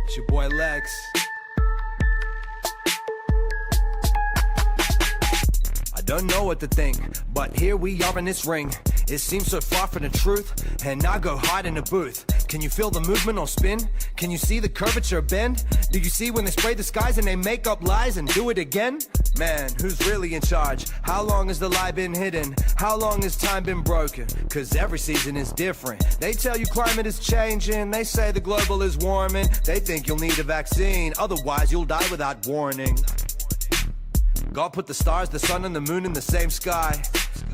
It's your boy Lex. I don't know what to think, but here we are in this ring. It seems so far from the truth, and I go hide in the booth. Can you feel the movement on spin? Can you see the curvature bend? Do you see when they spray the skies and they make up lies and do it again? Man, who's really in charge? How long has the lie been hidden? How long has time been broken? Cause every season is different. They tell you climate is changing. They say the global is warming. They think you'll need a vaccine, otherwise you'll die without warning. God put the stars, the sun, and the moon in the same sky.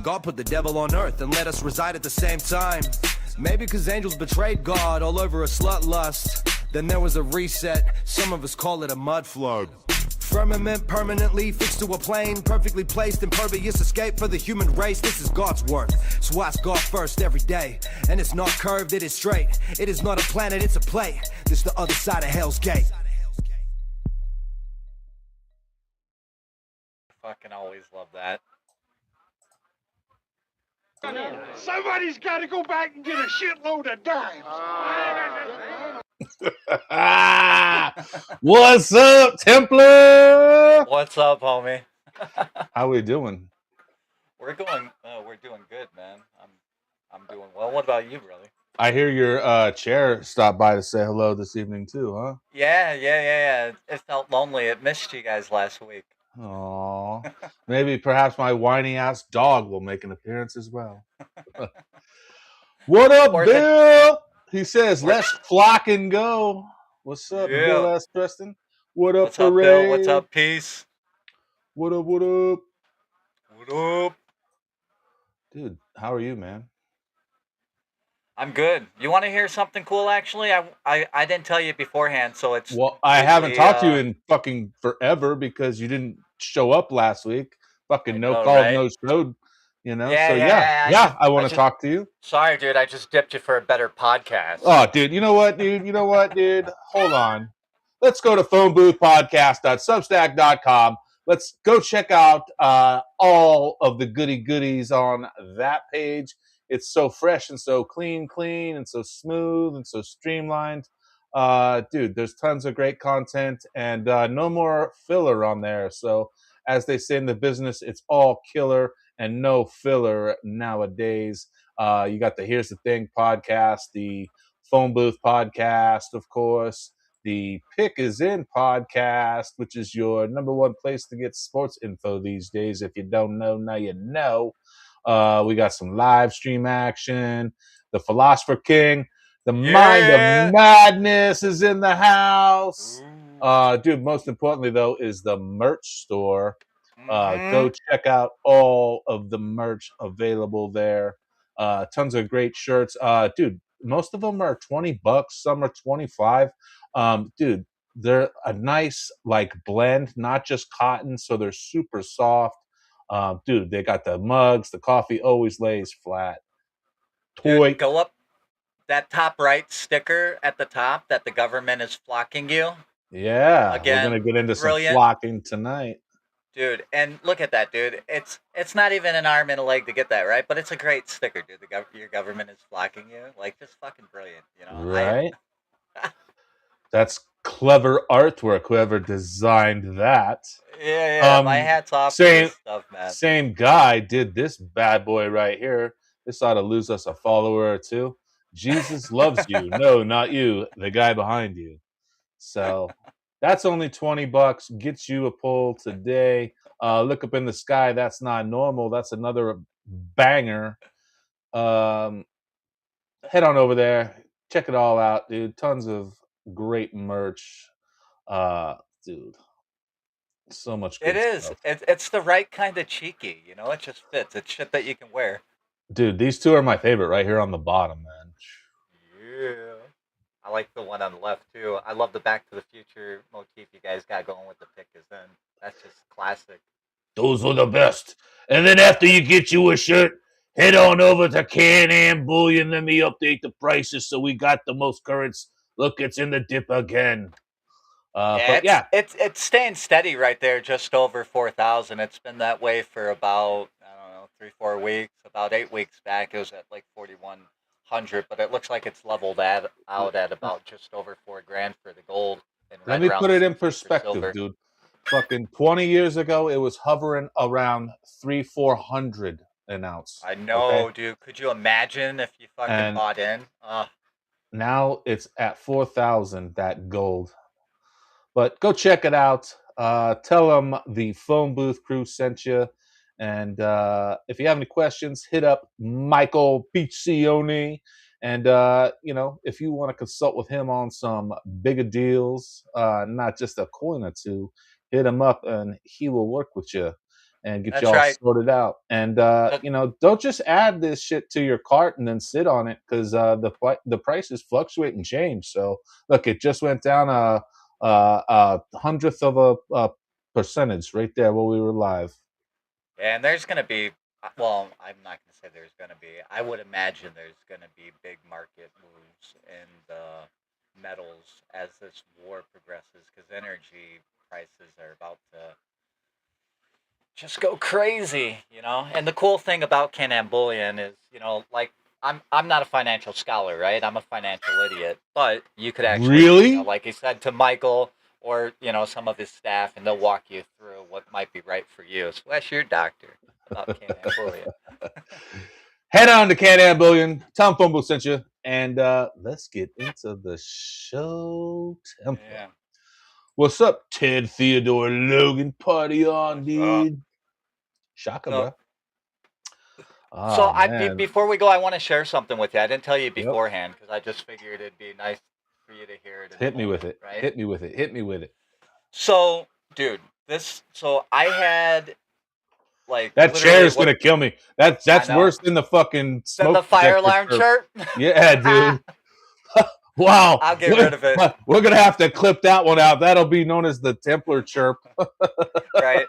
God put the devil on earth and let us reside at the same time. Maybe because angels betrayed God all over a slut lust. Then there was a reset, some of us call it a mud flood. Firmament permanently fixed to a plane, perfectly placed, impervious escape for the human race. This is God's work, so ask God first every day. And it's not curved, it is straight. It is not a planet, it's a plate. This the other side of Hell's Gate. Fucking always love that. Somebody's got to go back and get a shitload of dimes. What's up, Templar? What's up, homie? How we doing? We're doing good, man. I'm doing well. What about you, brother? I hear your chair stopped by to say hello this evening too, huh? Yeah. It felt lonely. It missed you guys last week. Aw. Maybe perhaps my whiny ass dog will make an appearance as well. What up, Bill? He says, let's flock and go. What's up, Bill S. Preston? What up, What's up, Bill? What's up, Peace? What up, what up? What up? Dude, how are you, man? I'm good. You want to hear something cool, actually? I didn't tell you beforehand, so it's... Well, I haven't talked to you in fucking forever because you didn't show up last week. Fucking no call, no showed, you know? Yeah, I want to talk to you. Sorry, dude, I just dipped you for a better podcast. Oh, dude, you know what, dude? Hold on. Let's go to phoneboothpodcast.substack.com. Let's go check out all of the goodies on that page. It's so fresh and so clean and so smooth and so streamlined. Dude, there's tons of great content and no more filler on there. So as they say in the business, it's all killer and no filler nowadays. You got the Here's the Thing podcast, the Phone Booth podcast, of course, the Pick is In podcast, which is your number one place to get sports info these days. If you don't know, now you know. We got some live stream action. The Philosopher King, the Mind of Madness is in the house. Dude, most importantly, though, is the merch store. Go check out all of the merch available there. Tons of great shirts. Dude, most of them are $20. Some are 25. Dude, they're a nice like blend, not just cotton, so they're super soft. Dude, they got the mugs. The coffee always lays flat. Dude, go up that top right sticker at the top that the government is flocking you. Yeah, again, we're gonna get into some flocking tonight. Dude, and look at that, dude. It's not even an arm and a leg to get that, right? But it's a great sticker, dude. Your government is flocking you. Like, just fucking brilliant, you know? Right? That's clever artwork, whoever designed that. Yeah, my hat's off to this stuff, man. Same guy did this bad boy right here. This ought to lose us a follower or two. Jesus loves you. No, not you. The guy behind you. So that's only $20. Gets you a pull today. Look up in the sky. That's not normal. That's another banger. Head on over there. Check it all out, dude. Tons of great merch. Dude. So much good stuff. It's the right kind of cheeky, you know? It just fits. It's shit that you can wear. Dude, these two are my favorite right here on the bottom, man. Yeah. I like the one on the left, too. I love the Back to the Future motif you guys got going with the Pick is In. That's just classic. Those are the best. And then after you get you a shirt, head on over to Can-Am Bullion. Let me update the prices so we got the most current. Look, it's in the dip again. It's staying steady right there, just over 4,000. It's been that way for about, I don't know, 3-4 weeks. About 8 weeks back, it was at like 41 100, but it looks like it's leveled out at about just over 4 grand for the gold and Let right me around put it in 60 for perspective, silver. dude. Fucking 20 years ago, it was hovering around 300-400 an ounce. I Okay. know, dude. Could you imagine if you fucking And bought in? now it's at 4,000, that gold. But go check it out. Tell them the phone booth crew sent you. And if you have any questions, hit up Michael Piccioni. And if you want to consult with him on some bigger deals, not just a coin or two, hit him up and he will work with you and get That's y'all right. sorted out. And That- don't just add this shit to your cart and then sit on it, because the prices fluctuate and change. So look, it just went down a hundredth of a percentage right there while we were live. and there's going to be, well, I'm not going to say there's going to be. I would imagine there's going to be big market moves in the metals as this war progresses because energy prices are about to just go crazy, you know. And the cool thing about Can-Am Bullion is, like I'm not a financial scholar, right? I'm a financial idiot, but you could actually, Really? like he said to Michael or some of his staff, and they'll walk you through what might be right for you. So that's your doctor about Can-Am Bullion. Head on to Can-Am Bullion. Tom Fumble sent you. And let's get into the show tempo. Yeah. What's up, Ted Theodore Logan? Party on, What's up? dude. Shaka, So, bro. so Man. before we go, I want to share something with you. I didn't tell you Yep. beforehand because I just figured it'd be nice for you to hear it. in the Hit me with moment, it. right? Hit me with it. Hit me with it. So, dude, so I had like That literally chair is what gonna kill me. That's know. worse than the fucking then smoke the fire detector alarm chirp. chirp. Yeah, dude. Wow. I'll get rid of it. We're gonna have to clip that one out. That'll be known as the Templar chirp. Right.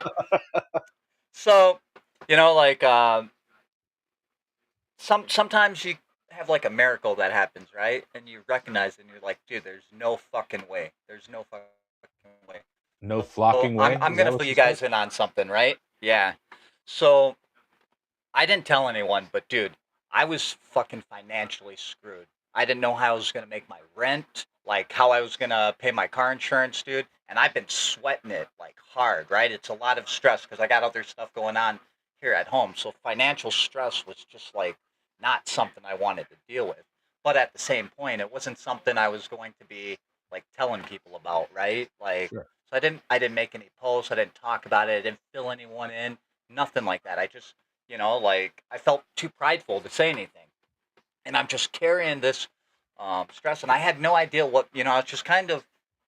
So, like sometimes you have like a miracle that happens, right? And you recognize it and you're like, dude, there's no fucking way. There's no fucking way. No So flocking way. I'm Is gonna that what fill you said? guys in on something, right? Yeah. So I didn't tell anyone, but dude, I was fucking financially screwed. I didn't know how I was gonna make my rent, like how I was gonna pay my car insurance, dude. And I've been sweating it like hard, right? It's a lot of stress because I got other stuff going on here at home. So financial stress was just like not something I wanted to deal with. But at the same point, it wasn't something I was going to be like telling people about, right? Like, Sure. so I didn't make any posts. I didn't talk about it. I didn't fill anyone in. Nothing like that. I just, like I felt too prideful to say anything, and I'm just carrying this stress, and I had no idea what, I was just kind of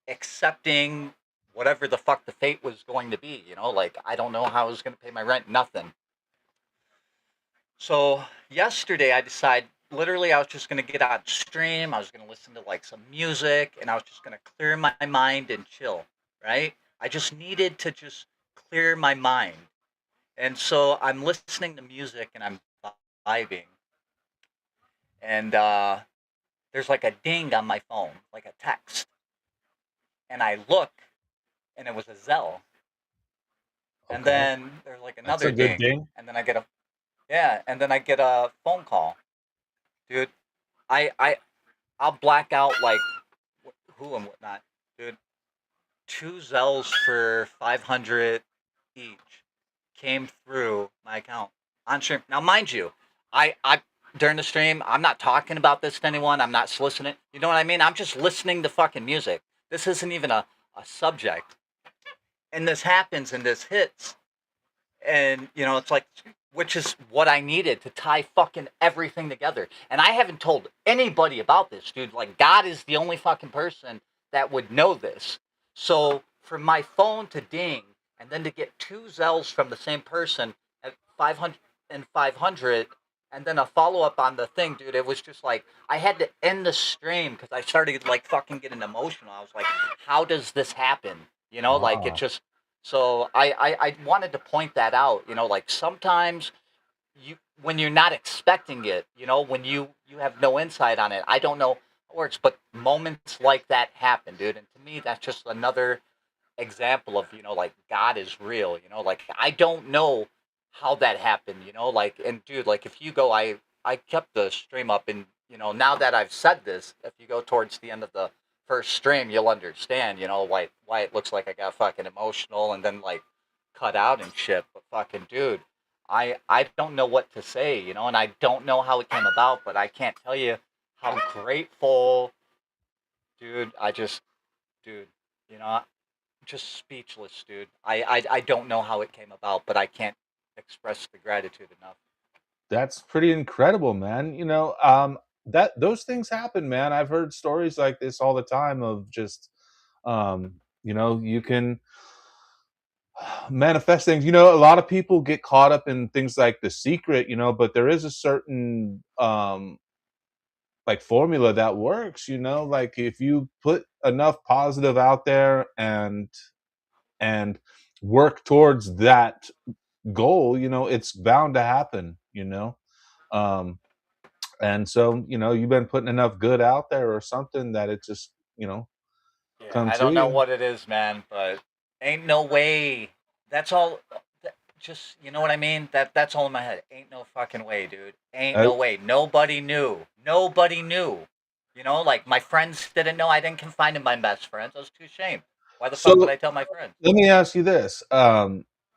accepting whatever the fuck the fate was going to be. Like I don't know how I was going to pay my rent. Nothing. So yesterday I decided literally I was just gonna get on stream. I was gonna listen to like some music and I was just gonna clear my mind and chill, right? I just needed to just clear my mind. And so I'm listening to music and I'm vibing. And there's like a ding on my phone, like a text. And I look and it was a Zelle. And Okay. then there's like That's another a good ding. And then I get a phone call. Dude, I'll black out like who and whatnot, dude. 2 Zells for 500 each came through my account on stream. Now, mind you, I during the stream, I'm not talking about this to anyone. I'm not soliciting. You know what I mean? I'm just listening to fucking music. This isn't even a subject. And this happens and this hits. And, it's like, which is what I needed to tie fucking everything together. And I haven't told anybody about this, dude. Like, God is the only fucking person that would know this. So, for my phone to ding and then to get 2 Zells from the same person at 500 and 500, and then a follow up on the thing, dude, it was just like, I had to end the stream because I started, like, fucking getting emotional. I was like, how does this happen? Like, it Ah. just. So I wanted to point that out, like sometimes when you're not expecting it, when you have no insight on it, I don't know how it works, but moments like that happen, dude. And to me, that's just another example of, like God is real, like I don't know how that happened, like, and dude, like if you go, I kept the stream up and now that I've said this, if you go towards the end of the first stream, you'll understand, why it looks like I got fucking emotional and then like cut out and shit. But fucking dude, I don't know what to say, and I don't know how it came about, but I can't tell you how grateful, dude. Dude, I'm just speechless, dude. I don't know how it came about, but I can't express the gratitude enough. That's pretty incredible, man. That those things happen, man. I've heard stories like this all the time of just you can manifest things. A lot of people get caught up in things like The Secret, but there is a certain like formula that works, like if you put enough positive out there and work towards that goal, it's bound to happen. um and so you've been putting enough good out there or something that it just Yeah, come I to don't know you. what it is, man, but ain't no way. That's all. Just you know what I mean? That's all in my head. Ain't no fucking way, dude. Ain't Uh, no way. Nobody knew. Nobody knew. Like my friends didn't know. I didn't confide in my best friends. I was too ashamed. Why the so fuck would I tell my friends? let me ask you this,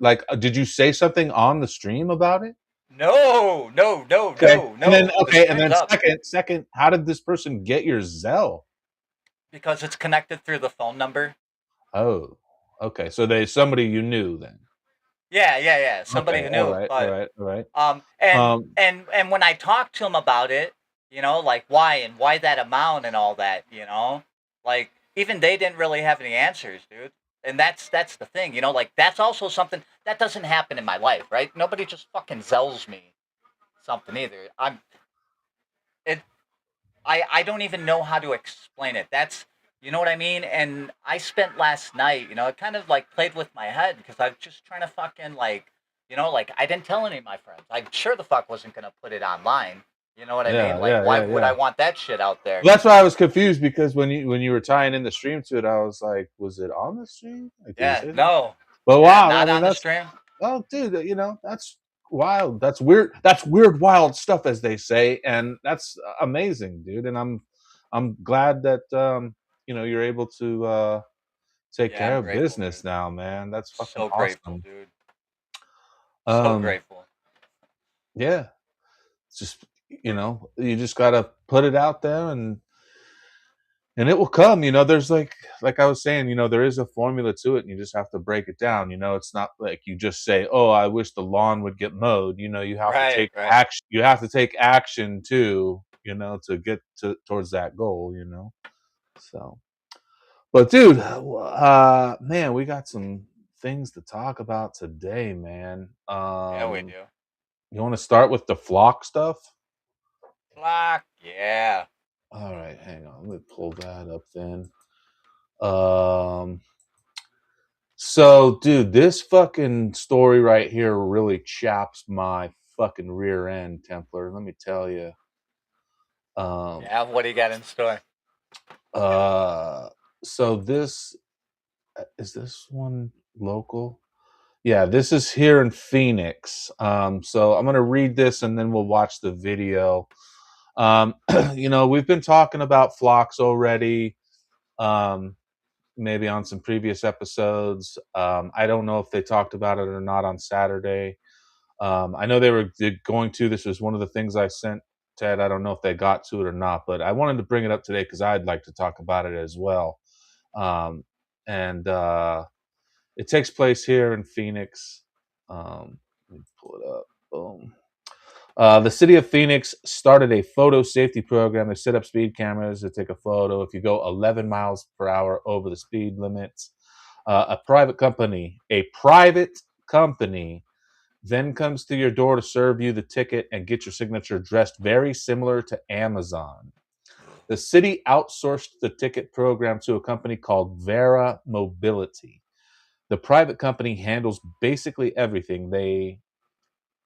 like, did you say something on the stream about it? No, no, no, Okay. no, And then no. The okay, and stream's then up second, how did this person get your Zelle? because it's connected through the phone number. Oh, okay. So somebody you knew then. Yeah, yeah, yeah. Somebody Okay, who all knew, right, all but right, all right. and Um, and when I talked to him about it, like why that amount and all that, like even they didn't really have any answers, dude. And that's the thing, like that's also something that doesn't happen in my life, right? Nobody just fucking zells me something either. It I don't even know how to explain it. That's you know what I mean? And I spent last night, it kind of like played with my head because I was just trying to fucking like, like I didn't tell any of my friends. I sure the fuck wasn't gonna put it online. You know what I mean? yeah, Like yeah, why yeah, would I yeah. want that shit out there? Well, that's why I was confused because when you were tying in the stream to it, I was like, was it on the stream? Like, did he Yeah, say that? no. But Yeah, wow, I not mean, on the that's stream. oh, dude, that's wild. That's weird. That's weird, wild stuff, as they say, and that's amazing, dude. And I'm glad that you're able to take Yeah, care I'm of grateful, business dude. now, man. That's fucking So grateful, awesome. dude. So Um, grateful. yeah, it's just you just gotta put it out there and it will come. There's like I was saying, there is a formula to it, and you just have to break it down. It's not like you just say, "Oh, I wish the lawn would get mowed." You have to Right, take right. action. You have to take action too, to get towards that goal. So, but dude, man, we got some things to talk about today, man. Yeah, we do. You want to start with the flock stuff? Block. Yeah. All right, hang on. Let me pull that up then. Um, So, dude, this fucking story right here really chaps my fucking rear end, Templar. Let me tell you. Um, Yeah, what do you got in store? uh, so this is this one local? Yeah, this is here in Phoenix. So I'm gonna read this and then we'll watch the video. We've been talking about flocks already. Um, maybe on some previous episodes. I don't know if they talked about it or not on Saturday. I know they were going to. This was one of the things I sent Ted. I don't know if they got to it or not, but I wanted to bring it up today because I'd like to talk about it as well. And It takes place here in Phoenix. Let me pull it up. Boom. The city of Phoenix started a photo safety program. They set up speed cameras to take a photo if you go 11 miles per hour over the speed limits. A private company then comes to your door to serve you the ticket and get your signature, dressed very similar to Amazon. The city outsourced the ticket program to a company called Vera Mobility. The private company handles basically everything. They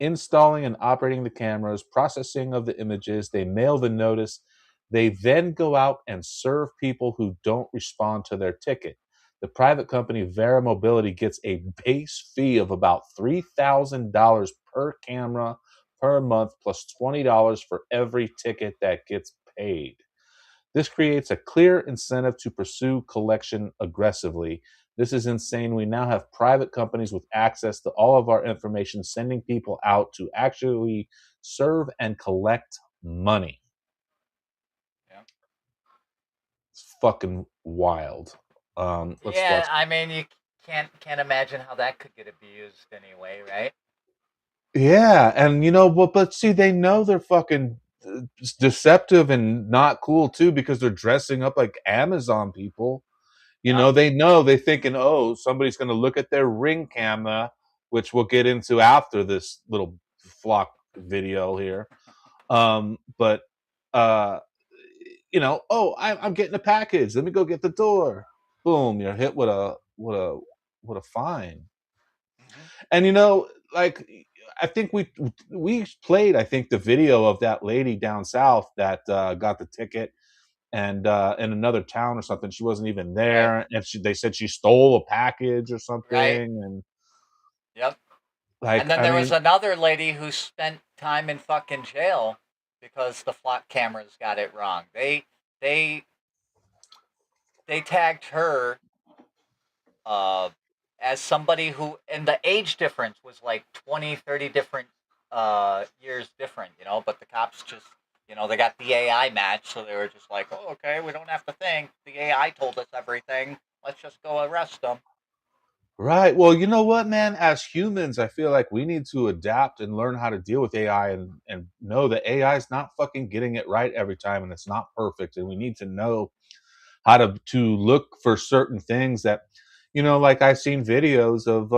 installing and operating the cameras, processing of the images, they mail the notice. They then go out and serve people who don't respond to their ticket. The private company Vera Mobility gets a base fee of about $3,000 per camera per month plus $20 for every ticket that gets paid. This creates a clear incentive to pursue collection aggressively. This is insane. We now have private companies with access to all of our information, sending people out to actually serve and collect money. Yeah. It's fucking wild. Let's Yeah, watch. I mean, you can't imagine how that could get abused anyway, right? Yeah, and but see, they know they're fucking deceptive and not cool too because they're dressing up like Amazon people. Yeah. They know they thinking, oh, somebody's going to look at their Ring camera, which we'll get into after this little flock video here. But uh, oh, I'm getting a package. Let me go get the door. Boom, you're hit with a fine. Hmm. And like I think we played, I think, the video of that lady down south that got the ticket, and in another town or something. She wasn't even Right. there, and they said she stole a package or Right. something. And Yep. And like, then I there was mean, another lady who spent time in fucking jail because the flock cameras got it wrong. They they tagged her uh, as somebody who, and the age difference was like 20, 30 different years different, but the cops just, they got the AI match, so they were just like, oh, okay, we don't have to think. The AI told us everything. Let's just go arrest them. right. Well, you know what, man? As humans, I feel like we need to adapt and learn how to deal with AI, and know that AI is not fucking getting it right every time, and it's not perfect, and we need to know how to look for certain things that, like I've seen videos of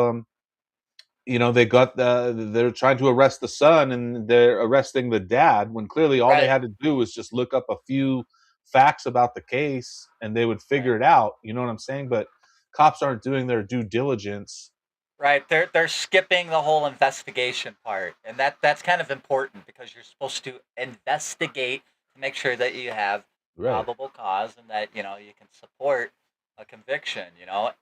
they're trying to arrest the son and they're arresting the dad when clearly all they Right, had to do was just look up a few facts about the case and they would right, figure it out. You know what I'm saying? But cops aren't doing their due diligence. right. They're skipping the whole investigation part, and that's kind of important because you're supposed to investigate to make sure that you have Right. probable cause and that you can support a conviction.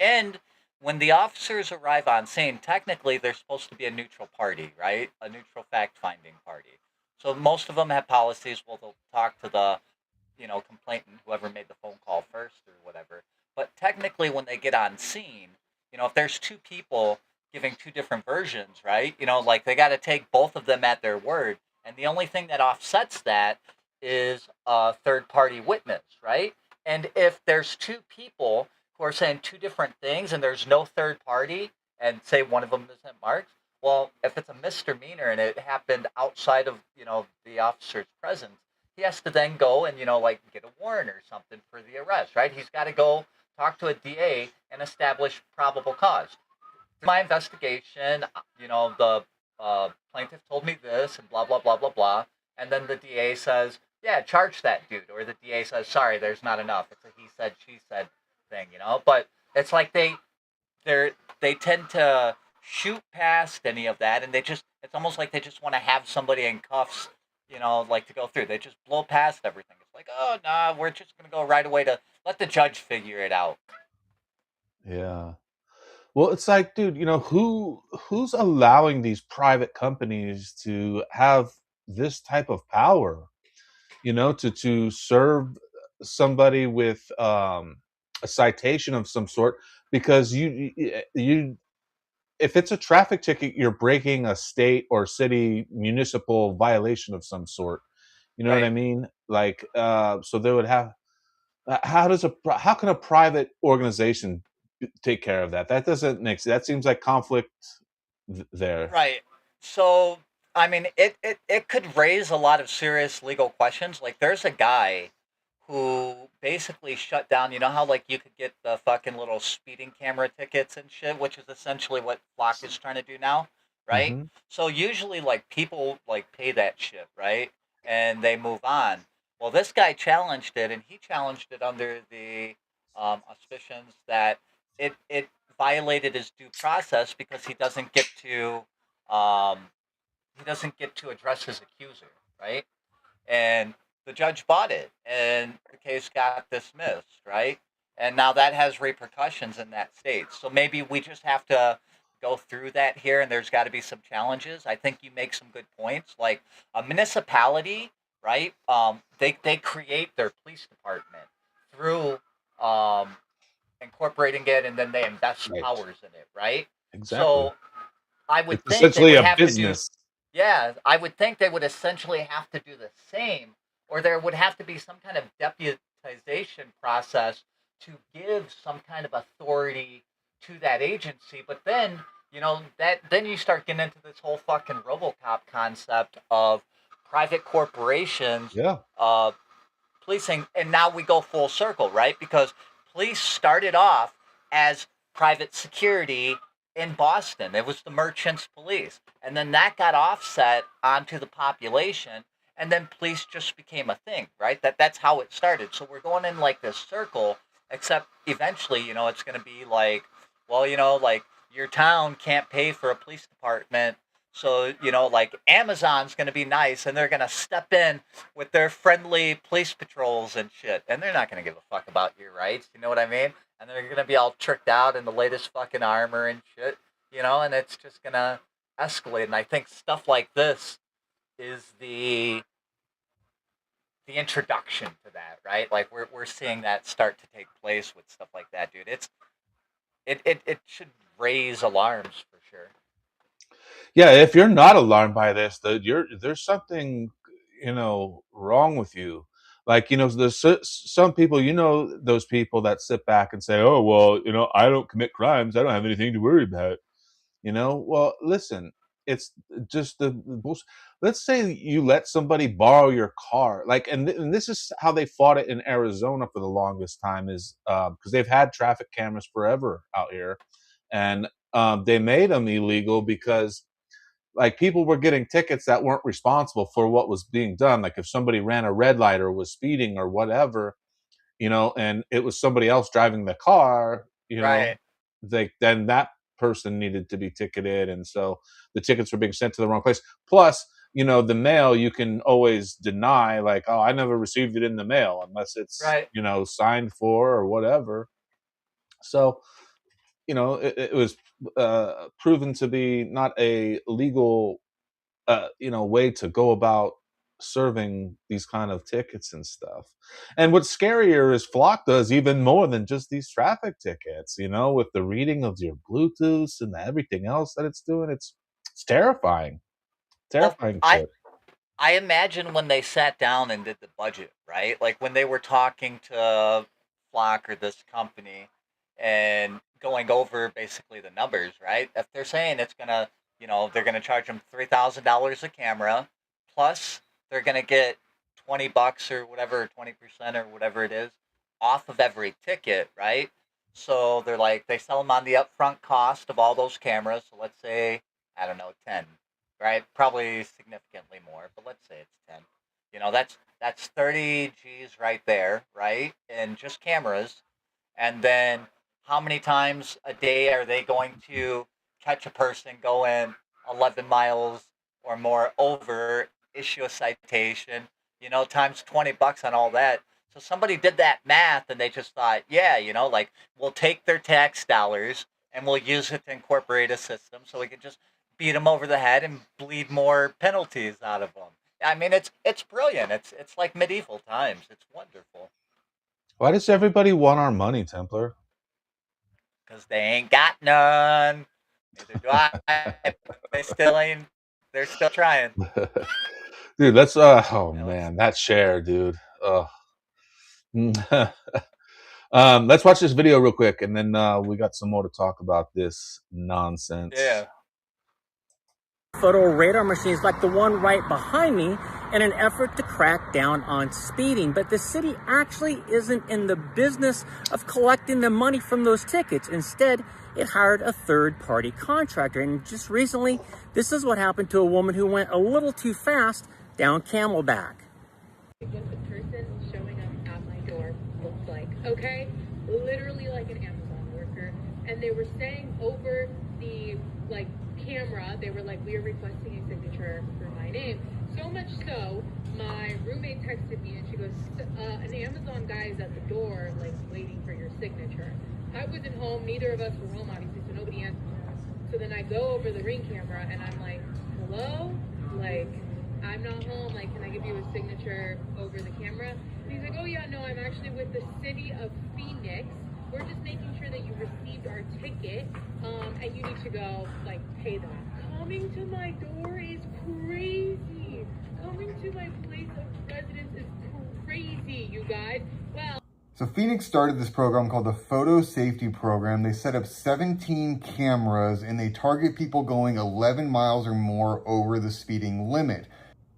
And when the officers arrive on scene, technically they're supposed to be a neutral party, right? A neutral fact finding party. So most of them have policies. Well, they'll talk to the complainant, whoever made the phone call first or whatever. But technically, when they get on scene, if there's two people giving two different versions, right? Like they got to take both of them at their word. And the only thing that offsets that is a third party witness, right? And if there's two people who are saying two different things and there's no third party, and say one of them isn't marked, well, if it's a misdemeanor and it happened outside of the officer's presence, he has to then go and like get a warrant or something for the arrest, right? He's got to go talk to a DA and establish probable cause. Through my investigation, the plaintiff told me this and blah blah blah blah blah, and then the DA says, "Yeah, charge that dude," or the DA says, "Sorry, there's not enough. It's a he said she said thing," But it's like they tend to shoot past any of that, and it's almost like they just want to have somebody in cuffs, like to go through. They just blow past everything. It's like, oh no, we're just gonna go right away to let the judge figure it out. Yeah. Well, it's like, dude, who's allowing these private companies to have this type of power? To serve somebody with a citation of some sort, because you if it's a traffic ticket, you're breaking a state or city municipal violation of some sort. You know what I Right. mean? Like, so they would have. How can a private organization take care of that? That doesn't make sense. That seems like conflict there. Right. So, I mean, it could raise a lot of serious legal questions. Like, there's a guy who basically shut down. You know how like you could get the fucking little speeding camera tickets and shit, which is essentially what Flock is trying to do now, right? Hmm. So usually, like people like pay that shit, right, and they move on. Well, this guy challenged it, and he challenged it under the auspicions that it violated his due process because um, he doesn't get to address his accuser, right? And the judge bought it, and the case got dismissed, right? And now that has repercussions in that state. So maybe we just have to go through that here, and there's got to be some challenges. I think you make some good points. Like a municipality, right? They create their police department through incorporating it, and then they invest Right. powers in it, right? Exactly. So I would It's think they essentially would a have business. to do. Yeah, I would think they would essentially have to do the same, or there would have to be some kind of deputization process to give some kind of authority to that agency. But then, then you start getting into this whole fucking RoboCop concept of private corporations Yeah. policing, and now we go full circle, right? Because police started off as private security in Boston. It was the merchants police. And then that got offset onto the population, and then police just became a thing, right? That's how it started. So we're going in like this circle, except eventually, it's going to be like, well, like your town can't pay for a police department. So, like Amazon's going to be nice, and they're going to step in with their friendly police patrols and shit. And they're not going to give a fuck about your rights. You know what I mean? And they're going to be all tricked out in the latest fucking armor and shit, and it's just going to escalate. And I think stuff like this is the introduction to that, right? Like we're seeing that start to take place with stuff like that, dude. It should raise alarms for sure. Yeah, if you're not alarmed by this, there's something wrong with you. Like there's some people, those people that sit back and say, "Oh well, I don't commit crimes. I don't have anything to worry about." Well, listen, it's just the bullshit. Let's say you let somebody borrow your car, like, and this is how they fought it in Arizona for the longest time, is because they've had traffic cameras forever out here, and they made them illegal because like people were getting tickets that weren't responsible for what was being done. Like if somebody ran a red light or was speeding or whatever, and it was somebody else driving the car, Right. then that person needed to be ticketed, and so the tickets were being sent to the wrong place. Plus, the mail you can always deny, like, oh, I never received it in the mail, unless it's Right. signed for or whatever. So it was proven to be not a legal way to go about serving these kind of tickets and stuff. And what's scarier is Flock does even more than just these traffic tickets, with the reading of your Bluetooth and everything else that it's doing. It's terrifying. Well, Terrifying I shit. I imagine when they sat down and did the budget, right? Like when they were talking to Flock or this company and going over basically the numbers, right? If they're saying it's gonna, they're gonna charge them $3,000 a camera, plus they're gonna get $20 or whatever, 20% or whatever it is, off of every ticket, right? So they're like they sell them on the upfront cost of all those cameras. So let's say I don't know 10, right? Probably significantly more, but let's say it's 10. That's 30 G's right there, right? And just cameras. And then how many times a day are they going to catch a person going 11 miles or more over, issue a citation, times $20 on all that. So somebody did that math and they just thought, yeah, like we'll take their tax dollars and we'll use it to incorporate a system so we can just beat them over the head and bleed more penalties out of them. I mean, it's brilliant. It's like medieval times. It's wonderful Why does everybody want our money, Templar? because they ain't got none. Neither do I. They still ain't. They're still trying. Dude, let's oh You know, man, that share, dude. Let's watch this video real quick, and then we got some more to talk about this nonsense. Yeah. Photo radar machines like the one right behind me in an effort to crack down on speeding. But the city actually isn't in the business of collecting the money from those tickets. Instead, it hired a third-party contractor. And just recently, this is what happened to a woman who went a little too fast down Camelback. What the person showing up at my door looks like, okay? Literally like an Amazon worker. And they were saying over the, camera, they were like, we are requesting a signature for my name. So much so, my roommate texted me and she goes, an Amazon guy is at the door, waiting for your signature. I wasn't home, neither of us were home, obviously, so nobody answered. So then I go over the Ring camera and I'm like, hello? Like, I'm not home. Like, can I give you a signature over the camera? And he's like, oh yeah, no, I'm actually with the city of Phoenix. We're just making sure that you received our ticket, and you need to go, like, pay that. Coming to my door is crazy. Coming to my place of residence is crazy, you guys. Well, so Phoenix started this program called the Photo Safety Program. They set up 17 cameras and they target people going 11 miles or more over the speeding limit.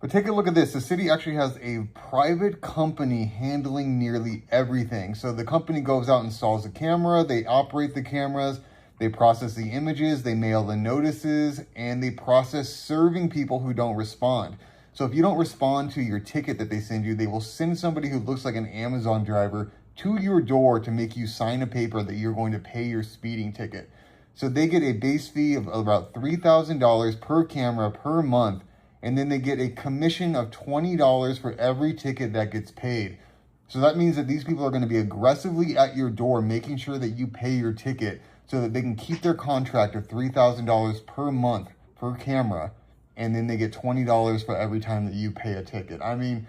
But take a look at this. The city actually has a private company handling nearly everything. So the company goes out and installs the camera, they operate the cameras, they process the images, they mail the notices, and they process serving people who don't respond. So if you don't respond to your ticket that they send you, they will send somebody who looks like an Amazon driver to your door to make you sign a paper that you're going to pay your speeding ticket. So they get a base fee of about $3,000 per camera per month, and then they get a commission of $20 for every ticket that gets paid. So that means that these people are going to be aggressively at your door making sure that you pay your ticket so that they can keep their contract of $3,000 per month per camera, and then they get $20 for every time that you pay a ticket. I mean,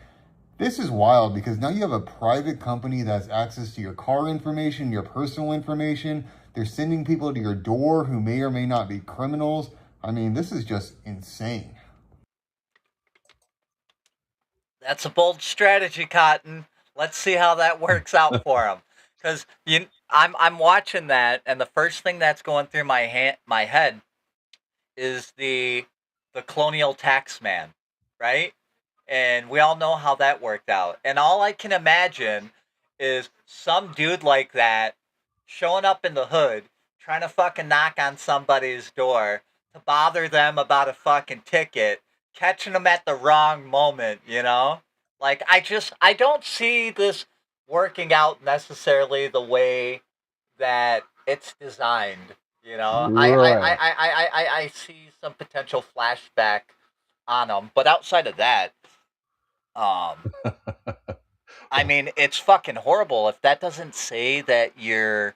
this is wild because now you have a private company that has access to your car information, your personal information. They're sending people to your door who may or may not be criminals. I mean, this is just insane. That's a bold strategy, Cotton. Let's see how that works out for him. Because I'm watching that, and the first thing that's going through my head is the colonial tax man, right? And we all know how that worked out. And all I can imagine is some dude like that showing up in the hood, trying to fucking knock on somebody's door to bother them about a fucking ticket, catching them at the wrong moment, you know? Like, I don't see this working out necessarily the way that it's designed, you know? Right. I see some potential flashback on them, but outside of that, I mean, it's fucking horrible if that doesn't say that your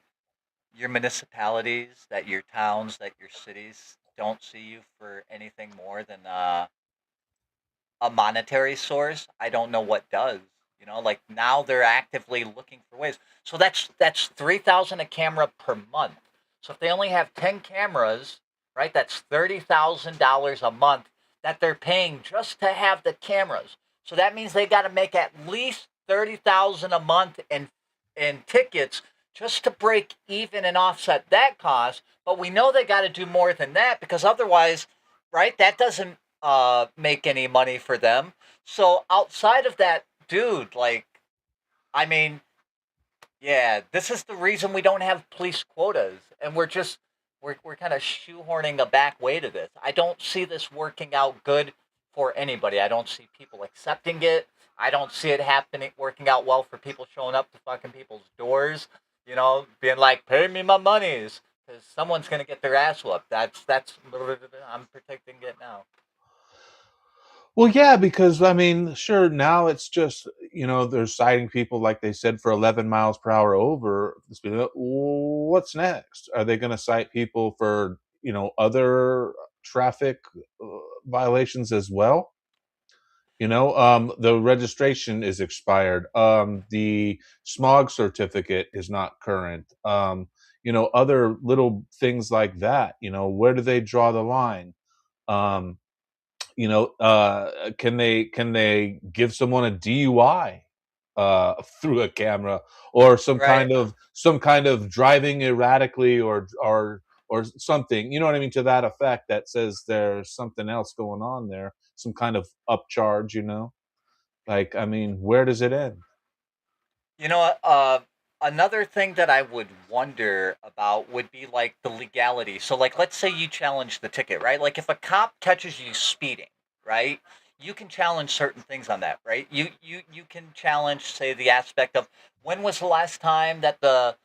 municipalities, that your towns, that your cities don't see you for anything more than a monetary source. I don't know what does. You know, like now they're actively looking for ways. So that's $3,000 a camera per month. So if they only have 10 cameras, right, that's $30,000 a month that they're paying just to have the cameras. So that means they got to make at least $30,000 a month in tickets just to break even and offset that cost. But we know they got to do more than that because otherwise, right, that doesn't make any money for them. So outside of that, dude, like, I mean, yeah, this is the reason we don't have police quotas, and we're kind of shoehorning a back way to this. I don't see this working out good for anybody. I don't see people accepting it. I don't see it working out well for people showing up to fucking people's doors, you know, being like, pay me my monies, because someone's gonna get their ass whooped. That's I'm protecting it now. Well, yeah, because I mean, sure, now it's just, they're citing people, like they said, for 11 miles per hour over the speed limit. What's next? Are they going to cite people for, other traffic violations as well? The registration is expired. The smog certificate is not current. Other little things like that. Where do they draw the line? Can they give someone a DUI through a camera, or some Right. kind of driving erratically, or something, you know what I mean, to that effect, that says there's something else going on there, some kind of upcharge, like, I mean, where does it end? You know, another thing that I would wonder about would be like the legality. So, like, let's say you challenge the ticket, right? Like, if a cop catches you speeding, right? You can challenge certain things on that, right? You can challenge, say, the aspect of when was the last time that the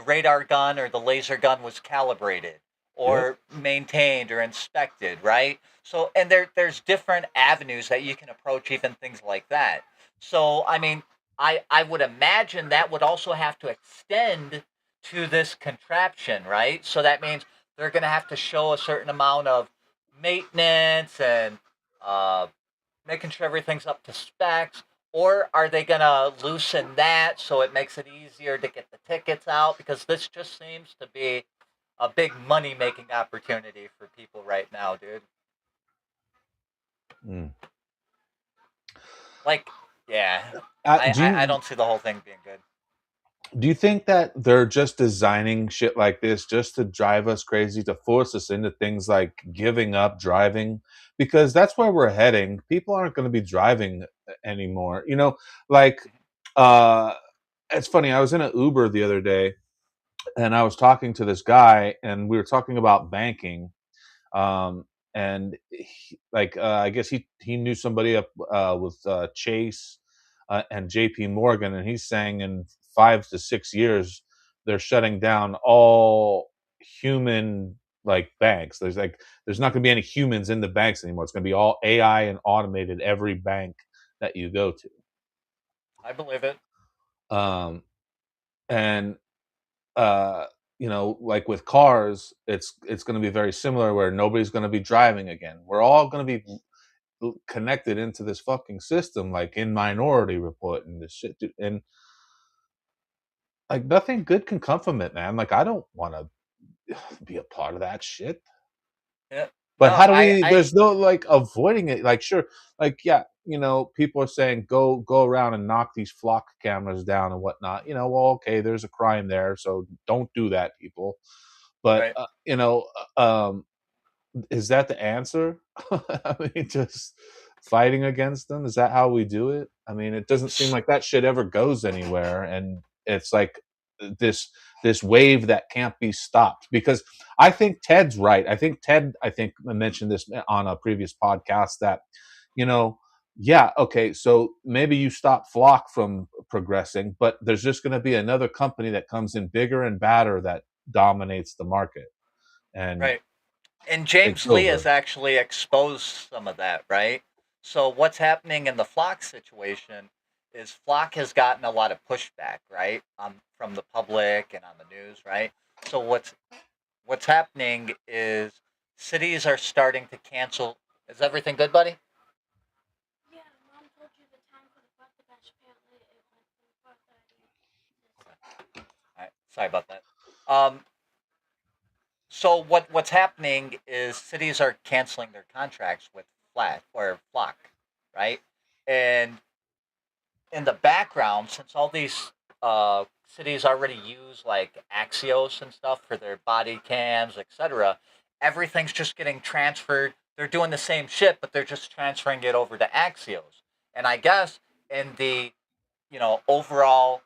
radar gun or the laser gun was calibrated or maintained or inspected, right? So, and there's different avenues that you can approach, even things like that. So, I mean, I would imagine that would also have to extend to this contraption, right? So that means they're going to have to show a certain amount of maintenance and making sure everything's up to specs? Or are they going to loosen that so it makes it easier to get the tickets out? Because this just seems to be a big money making opportunity for people right now, dude. Mm. Like, yeah, Do I you don't see the whole thing being good. do you think that they're just designing shit like this just to drive us crazy, to force us into things like giving up driving? Because that's where we're heading. People aren't going to be driving anymore. Like, uh, it's funny. I was in an Uber the other day, and I was talking to this guy, and we were talking about banking. Um, and I guess he knew somebody up with Chase and J.P. Morgan, and he's saying in 5 to 6 years they're shutting down all human banks. There's not going to be any humans in the banks anymore. It's going to be all AI and automated every bank that you go to. I believe it. Um, and like with cars, it's going to be very similar, where nobody's going to be driving again. We're all going to be connected into this fucking system, like in Minority Report and this shit, dude. And like nothing good can come from it, man. Like I don't want to be a part of that shit. Yeah. But No, how do we? There's no like avoiding it. Like sure, like yeah, people are saying go around and knock these flock cameras down and whatnot. Well, okay, there's a crime there, so don't do that, people. But right. is that the answer? I mean, just fighting against them? Is that how we do it? I mean, it doesn't seem like that shit ever goes anywhere, and it's like this wave that can't be stopped. Because I think Ted's right. I think I mentioned this on a previous podcast that, yeah, okay, so maybe you stop Flock from progressing, but there's just going to be another company that comes in bigger and badder that dominates the market. And Right. And James it's Lee has over. actually exposed some of that, right? So what's happening in the Flock situation is Flock has gotten a lot of pushback, right, from the public and on the news, right? So what's happening is cities are starting to cancel. Is everything good, buddy? Yeah, Mom told you the time for the butt bash. Apparently, it went from 4:30. All right, sorry about that. So what's happening is cities are canceling their contracts with Flock, right? And in the background, since all these cities already use like Axios and stuff for their body cams, etc., everything's just getting transferred. They're doing the same shit, but they're just transferring it over to Axios. And I guess in the overall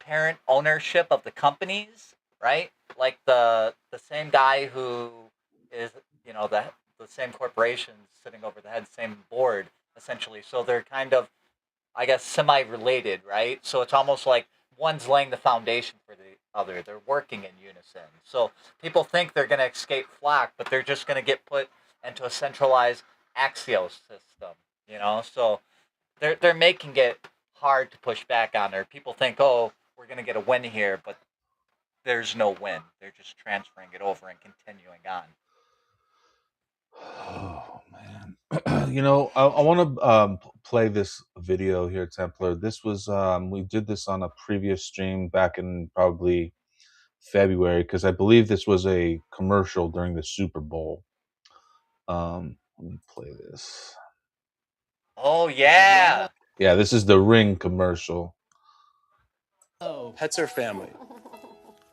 parent ownership of the companies, right? Like the same guy who is the same corporation sitting over the head, same board essentially. So they're kind of, I guess, semi-related, right? So it's almost like one's laying the foundation for the other. They're working in unison. So people think they're going to escape Flock, but they're just going to get put into a centralized Axios system. So they're making it hard to push back on there. People think, oh, we're going to get a win here, but there's no win. They're just transferring it over and continuing on. Oh man. I want to play this video here, Templar. This was we did this on a previous stream back in probably February, because I believe this was a commercial during the Super Bowl. Let me play this. Oh yeah. Yeah, this is the Ring commercial. Pets are family,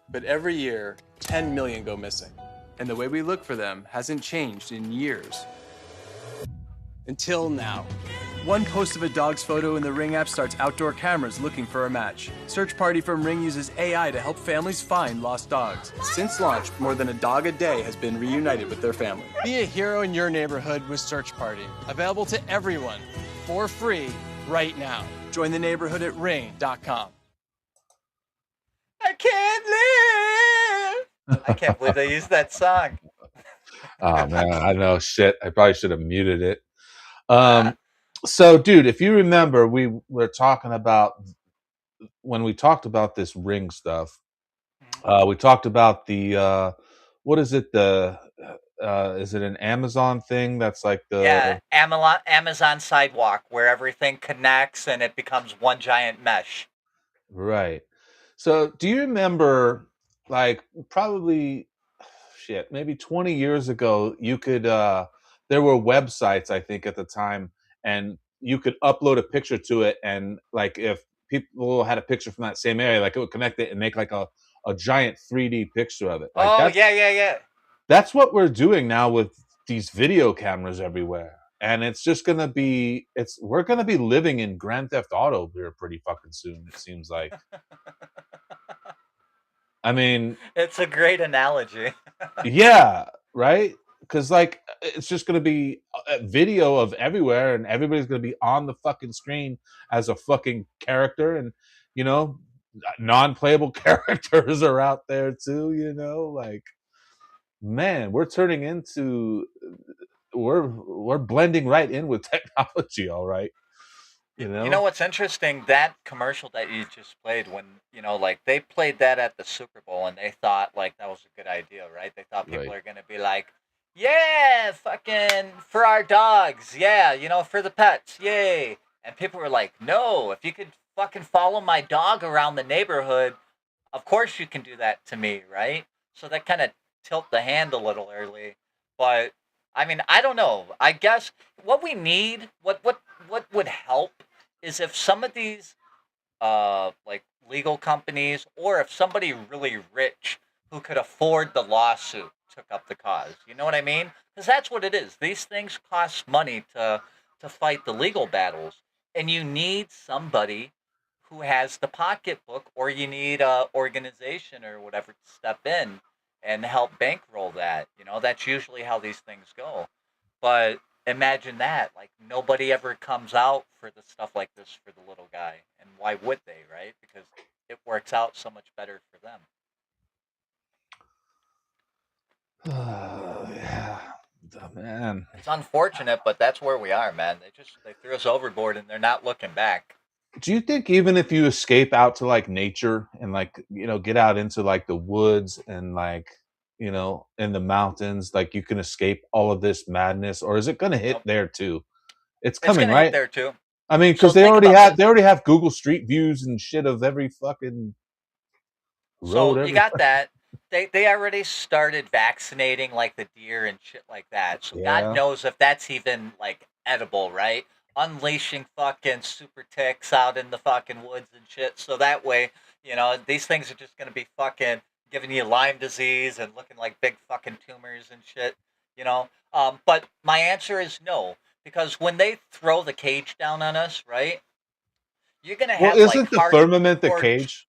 but every year 10 million go missing, and the way we look for them hasn't changed in years. Until now. One post of a dog's photo in the Ring app starts outdoor cameras looking for a match. Search Party from Ring uses AI to help families find lost dogs. Since launch, more than a dog a day has been reunited with their family. Be a hero in your neighborhood with Search Party. Available to everyone for free right now. Join the neighborhood at ring.com. I can't live. I can't believe they used that song. Oh man, I know, shit. I probably should have muted it. So, dude, if you remember, we were talking about, when we talked about this Ring stuff, we talked about the what is it? Is it an Amazon thing? That's like Yeah, the Amazon sidewalk where everything connects and it becomes one giant mesh. right. So, do you remember, like, probably, shit, maybe 20 years ago, you could, there were websites, I think, at the time, and you could upload a picture to it, and, like, if people had a picture from that same area, like, it would connect it and make, like, a giant 3D picture of it. Like, Oh yeah, yeah, yeah. that's what we're doing now with these video cameras everywhere. And it's just gonna be we're gonna be living in Grand Theft Auto here pretty fucking soon, it seems like. I mean, It's a great analogy. yeah, right? Because like it's just gonna be a video of everywhere, and everybody's gonna be on the fucking screen as a fucking character, and you know, non-playable characters are out there too. Like, man, we're turning into we're blending right in with technology, all right. You You know know? what's interesting? That commercial that you just played, when like they played that at the Super Bowl, and they thought like that was a good idea, right? They thought people Right. are gonna be like, "Yeah, fucking for our dogs, yeah, for the pets, yay!" And people were like, "No, if you could fucking follow my dog around the neighborhood, of course you can do that to me, right?" So that kind of tilt the hand a little early, but I mean, I don't know. I guess what we need, what would help, is if some of these like legal companies, or if somebody really rich who could afford the lawsuit took up the cause. You know what I mean? Because that's what it is. These things cost money to fight the legal battles, and you need somebody who has the pocketbook, or you need a organization or whatever to step in and help bankroll that. That's usually how these things go. But imagine that, like, nobody ever comes out for the stuff like this for the little guy, and why would they, right? Because it works out so much better for them. Yeah. Man. It's unfortunate, but that's where we are, man. They threw us overboard, and they're not looking back. Do you think even if you escape out to like nature and like, get out into like the woods and like, in the mountains, like you can escape all of this madness, or is it going to hit Nope. there too? It's It's coming, gonna hit right? there too. I mean, So because they think already about have this. Google Street Views and shit of every fucking road So you every. got that. They already started vaccinating like the deer and shit like that. So God Yeah. knows if that's even like edible, right? Unleashing fucking super ticks out in the fucking woods and shit. So that way, these things are just gonna be fucking giving you Lyme disease and looking like big fucking tumors and shit. But my answer is no, because when they throw the cage down on us, right? You're gonna Well, have like isn't the hard firmament the core. cage?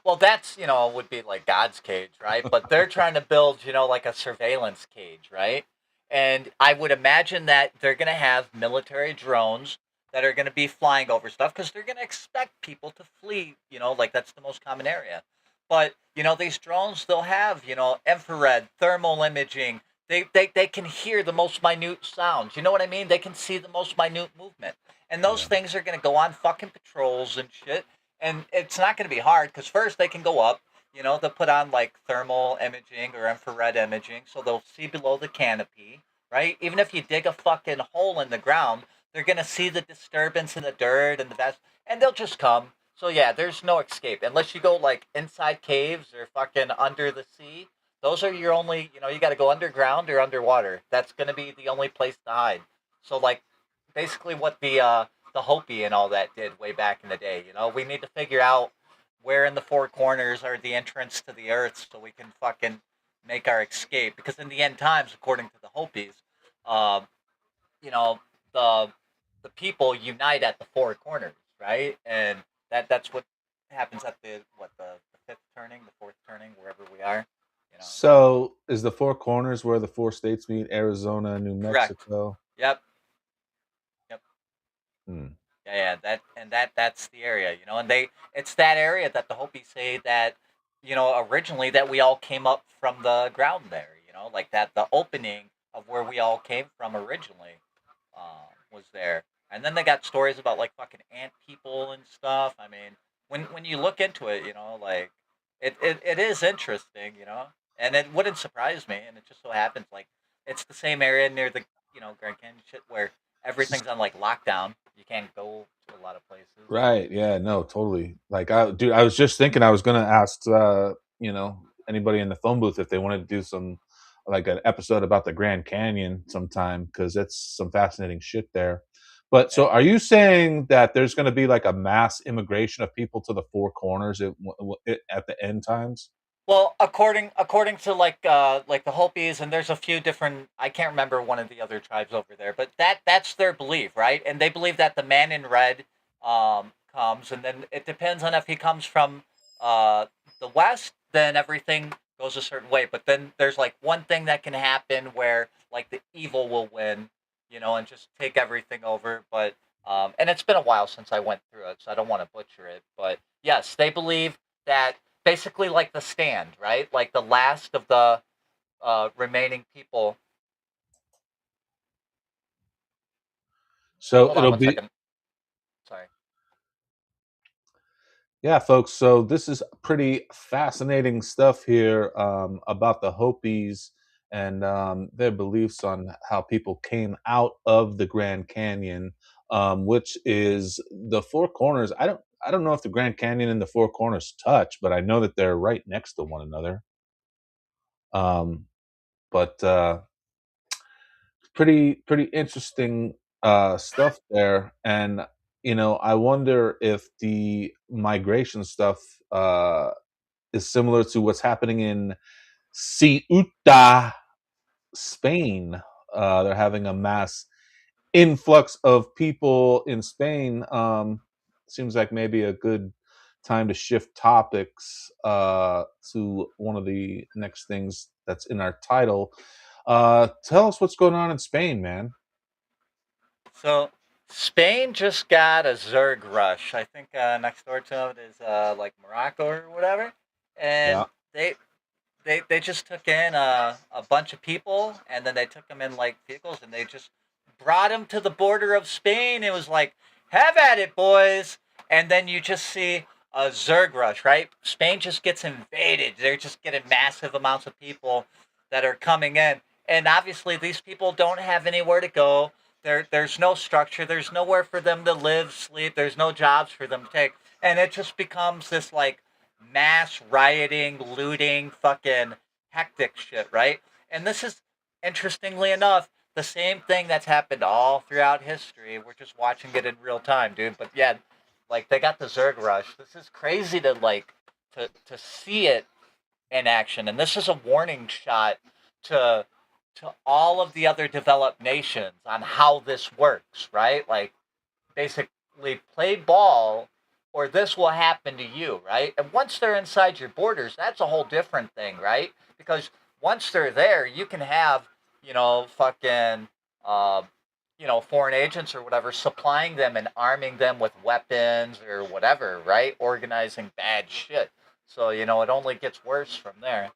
Well, that's, would be like God's cage, right? But they're trying to build, like a surveillance cage, right? And I would imagine that they're going to have military drones that are going to be flying over stuff, because they're going to expect people to flee, like that's the most common area. But, these drones, they'll have, infrared, thermal imaging. They can hear the most minute sounds. You know what I mean? They can see the most minute movement. And those Yeah. things are going to go on fucking patrols and shit, and it's not going to be hard, because first they can go up. They'll put on like thermal imaging or infrared imaging, so they'll see below the canopy, right? Even if you dig a fucking hole in the ground, they're going to see the disturbance in the dirt and the vast, and they'll just come. So yeah, there's no escape unless you go like inside caves or fucking under the sea. Those are your only, you got to go underground or underwater. That's going to be the only place to hide. So like basically what the Hopi and all that did way back in the day. We need to figure out where in the four corners are the entrance to the earth, so we can fucking make our escape. Because in the end times, according to the Hopis, uh, you know, the the people unite at the four corners, right? And that's what happens at the fifth turning, the fourth turning, wherever we are. So is the four corners where the four states meet? Arizona, New Correct. Mexico. Yep. Hmm. Yeah, that's the area, and it's that area that the Hopi say that, originally that we all came up from the ground there, like that the opening of where we all came from originally, was there, and then they got stories about like fucking ant people and stuff. I mean, when you look into it, like it is interesting, and it wouldn't surprise me. And it just so happens like it's the same area near the Grand Canyon shit where everything's on like lockdown. You can't go to a lot of places. Right. Yeah. No. Totally. Like, I was just thinking I was gonna ask, anybody in the phone booth if they wanted to do some, like, an episode about the Grand Canyon sometime because it's some fascinating shit there. But so, Yeah. are you saying that there's going to be like a mass immigration of people to the Four Corners at the end times? Well, according to like the Hopis, and there's a few different. I can't remember one of the other tribes over there, but that's their belief, right? And they believe that the man in red comes, and then it depends on if he comes from uh the west, then everything goes a certain way. But then there's like one thing that can happen where like the evil will win, and just take everything over. But and it's been a while since I went through it, so I don't want to butcher it. But yes, they believe that basically like the stand, right? Like the last of the remaining people. So Hold on it'll one be second. Sorry. Yeah, folks. So this is pretty fascinating stuff here about the Hopis and their beliefs on how people came out of the Grand Canyon, which is the Four Corners. I don't know if the Grand Canyon and the Four Corners touch, but I know that they're right next to one another. But pretty interesting stuff there. And I wonder if the migration stuff is similar to what's happening in Ceuta, Spain. They're having a mass influx of people in Spain. Seems like maybe a good time to shift topics to one of the next things that's in our title. Tell us what's going on in Spain, man. So Spain just got a Zerg rush. I think next door to it is like Morocco or whatever, and Yeah. they they just took in a bunch of people, and then they took them in like vehicles, and they just brought them to the border of Spain. It was like, have at it, boys. And then you just see a Zerg rush, right? Spain just gets invaded. They're just getting massive amounts of people that are coming in, and obviously these people don't have anywhere to go. There's no structure. There's nowhere for them to live, sleep. There's no jobs for them to take, and it just becomes this like mass rioting, looting, fucking hectic shit, right? And this is, interestingly enough, the same thing that's happened all throughout history. We're just watching it in real time, dude. But yeah, like they got the Zerg rush. This is crazy to like to see it in action, and this is a warning shot to all of the other developed nations on how this works, right? Like basically play ball or this will happen to you, right? And once they're inside your borders, that's a whole different thing, right? Because once they're there, you can have, fucking, uh, foreign agents or whatever supplying them and arming them with weapons or whatever, right? Organizing bad shit. So, it only gets worse from there.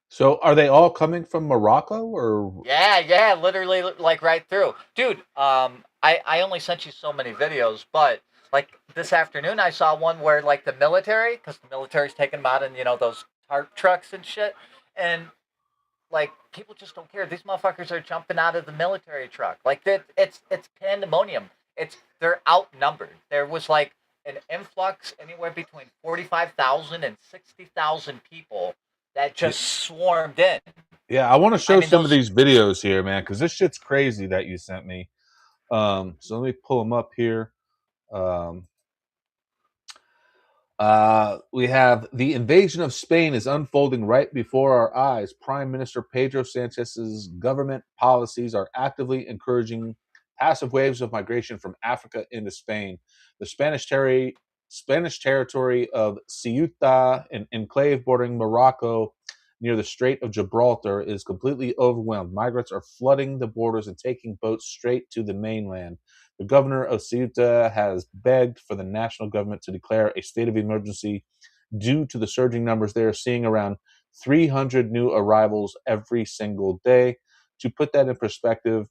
So are they all coming from Morocco or? Yeah, literally like right through. Dude, I only sent you so many videos, but like this afternoon I saw one where like the military, because the military's taking them out in, those tarp trucks and shit, and like people just don't care. These motherfuckers are jumping out of the military truck. Like that it's pandemonium. They're outnumbered. There was like an influx anywhere between 45,000 and 60,000 people that just swarmed in. Yeah, I want to show mean, some of those these videos here, man, because this shit's crazy that you sent me. So let me pull them up here. Um, we have the invasion of Spain is unfolding right before our eyes. Prime Minister Pedro Sanchez's government policies are actively encouraging passive waves of migration from Africa into Spain. The Spanish territory of Ceuta, an enclave bordering Morocco near the Strait of Gibraltar, is completely overwhelmed. Migrants are flooding the borders and taking boats straight to the mainland. The governor of Ceuta has begged for the national government to declare a state of emergency due to the surging numbers. They are seeing around 300 new arrivals every single day. To put that in perspective,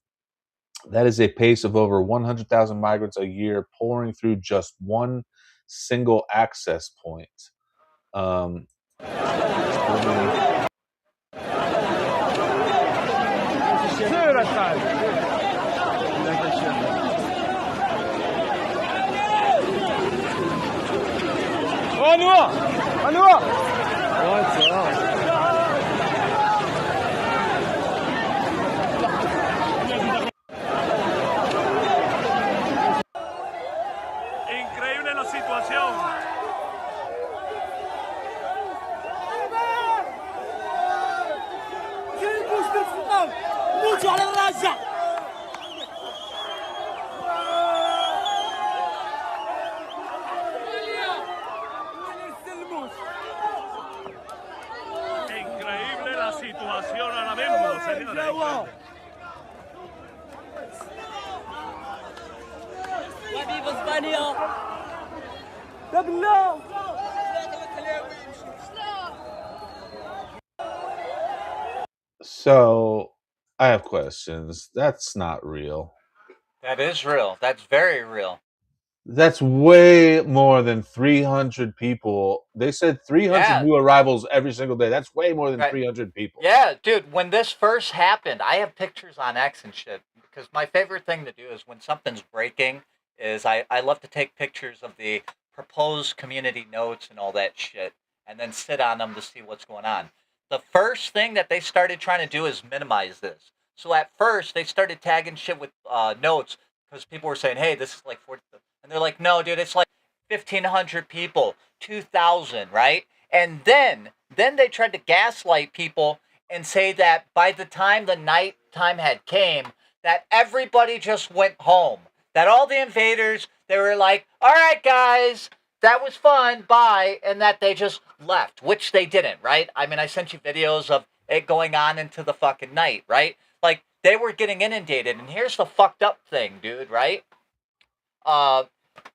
that is a pace of over 100,000 migrants a year pouring through just one single access point. side. Like this shit. What's up? Increíble la situación. Increíble la situación ahora mismo, señores. So I have questions. That's not real. That is real. That's very real. That's way more than 300 people. They said 300 Yeah. new arrivals every single day. That's way more than Right. 300 people. Yeah, dude, when this first happened, I have pictures on X and shit. Because my favorite thing to do is when something's breaking, is I love to take pictures of the proposed community notes and all that shit, and then sit on them to see what's going on. The first thing that they started trying to do is minimize this. So at first, they started tagging shit with notes, because people were saying, hey, this is like 40. And they're like, no, dude, it's like 1,500 people, 2,000, right? And then they tried to gaslight people and say that by the time the nighttime had came, that everybody just went home. That all the invaders, they were like, all right, guys, that was fun, bye, and that they just left, which they didn't, right? I mean, I sent you videos of it going on into the fucking night, right? Like, they were getting inundated, and here's the fucked up thing, dude, right?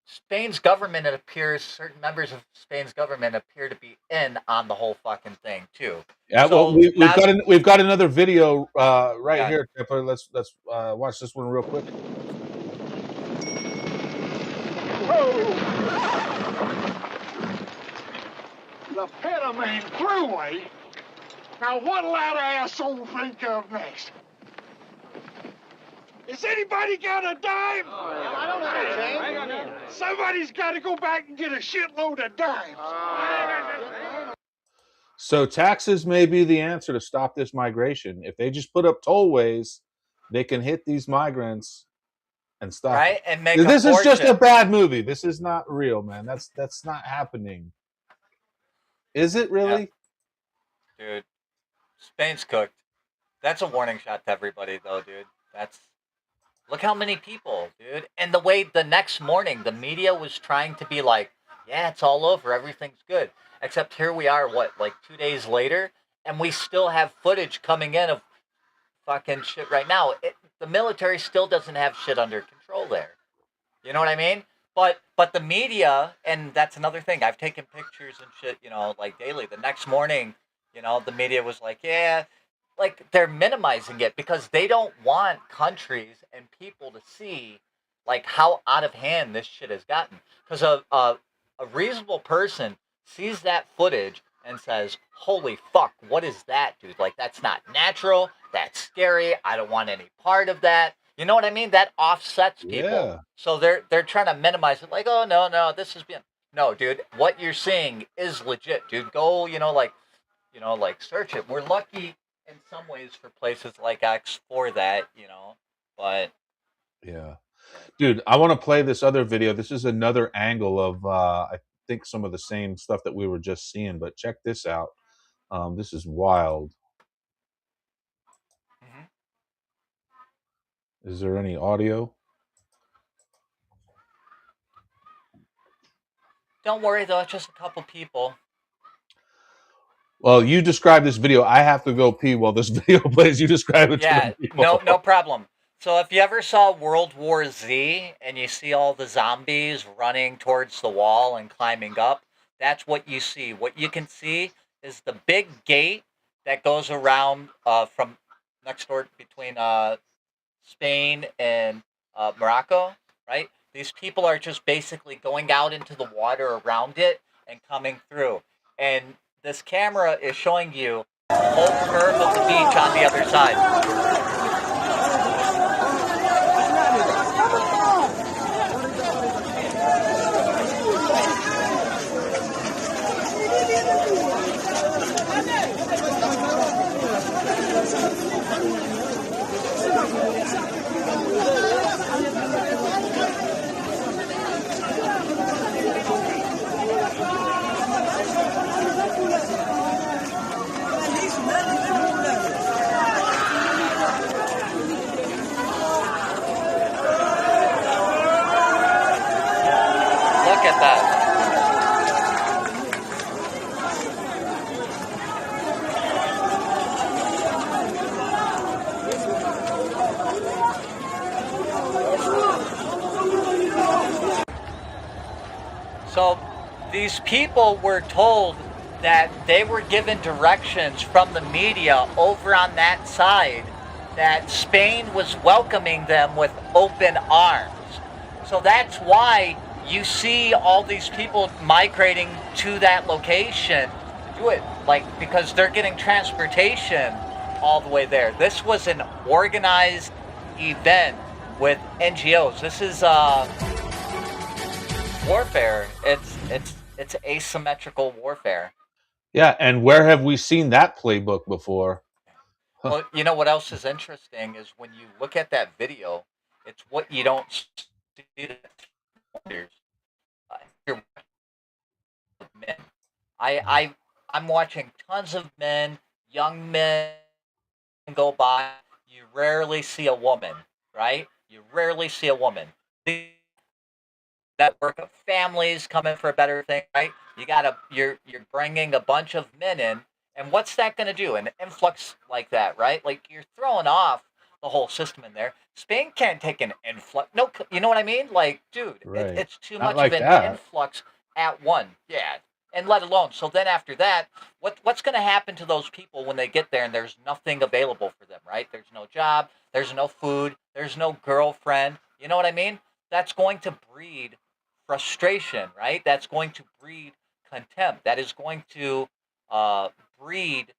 Spain's government, it appears, certain members of Spain's government appear to be in on the whole fucking thing too. Yeah, So well, we've got another video right Yeah. here, Tipper. Let's watch this one real quick. The Panamanian Thruway? Now what'll that asshole think of next? Has anybody got a dime? I don't know, James. Somebody's got to go back and get a shitload of dimes. So taxes may be the answer to stop this migration. If they just put up tollways, they can hit these migrants and stop. Right? it. And make This a is just a fortune. bad movie. This is not real, man. That's not happening. Is it really? Dude, Spain's cooked. That's a warning shot to everybody, though, dude. Look how many people, dude. And the way the next morning, the media was trying to be like, yeah, it's all over. Everything's good. Except here we are, like 2 days later, and we still have footage coming in of fucking shit right now. The military still doesn't have shit under control there. You know what I mean? But the media, and that's another thing. I've taken pictures and shit, like daily. The next morning, the media was like, yeah, like they're minimizing it because they don't want countries and people to see like how out of hand this shit has gotten. Because a reasonable person sees that footage and says, holy fuck, what is that, dude? Like, that's not natural. That's scary. I don't want any part of that. You know what I mean? That offsets people. Yeah. So they're trying to minimize it. Like, oh, no, this is being... No, dude, what you're seeing is legit, dude. Go, search it. We're lucky in some ways for places like X for that, but... Yeah. Dude, I want to play this other video. This is another angle of, I think, some of the same stuff that we were just seeing, but check this out. This is wild. Is there any audio? Don't worry, though. It's just a couple people. Well, you describe this video. I have to go pee while this video plays. You describe it Yeah, to the people. no problem. So if you ever saw World War Z and you see all the zombies running towards the wall and climbing up, that's what you see. What you can see is the big gate that goes around from next door between Spain and Morocco, right? These people are just basically going out into the water around it and coming through. And this camera is showing you the whole curve of the beach on the other side. these people were told that they were given directions from the media over on that side that Spain was welcoming them with open arms. So that's why you see all these people migrating to that location to do it, like, because they're getting transportation all the way there. This was an organized event with NGOs. This is warfare. It's asymmetrical warfare. Yeah, and where have we seen that playbook before? Well, you know what else is interesting is when you look at that video, it's what you don't see. You're men. I'm watching tons of men, young men go by. You rarely see a woman, right? You rarely see a woman. Network of families coming for a better thing, right? You're bringing a bunch of men in, and what's that going to do? An influx like that, right? Like you're throwing off the whole system in there. Spain can't take an influx. No, you know what I mean? Like, dude, Right. it's too Not much like of an that. influx at one. Yeah, and let alone. So then after that, what's going to happen to those people when they get there and there's nothing available for them, right? There's no job, there's no food, there's no girlfriend. You know what I mean? That's going to breed frustration, right? That's going to breed contempt. That is going to breed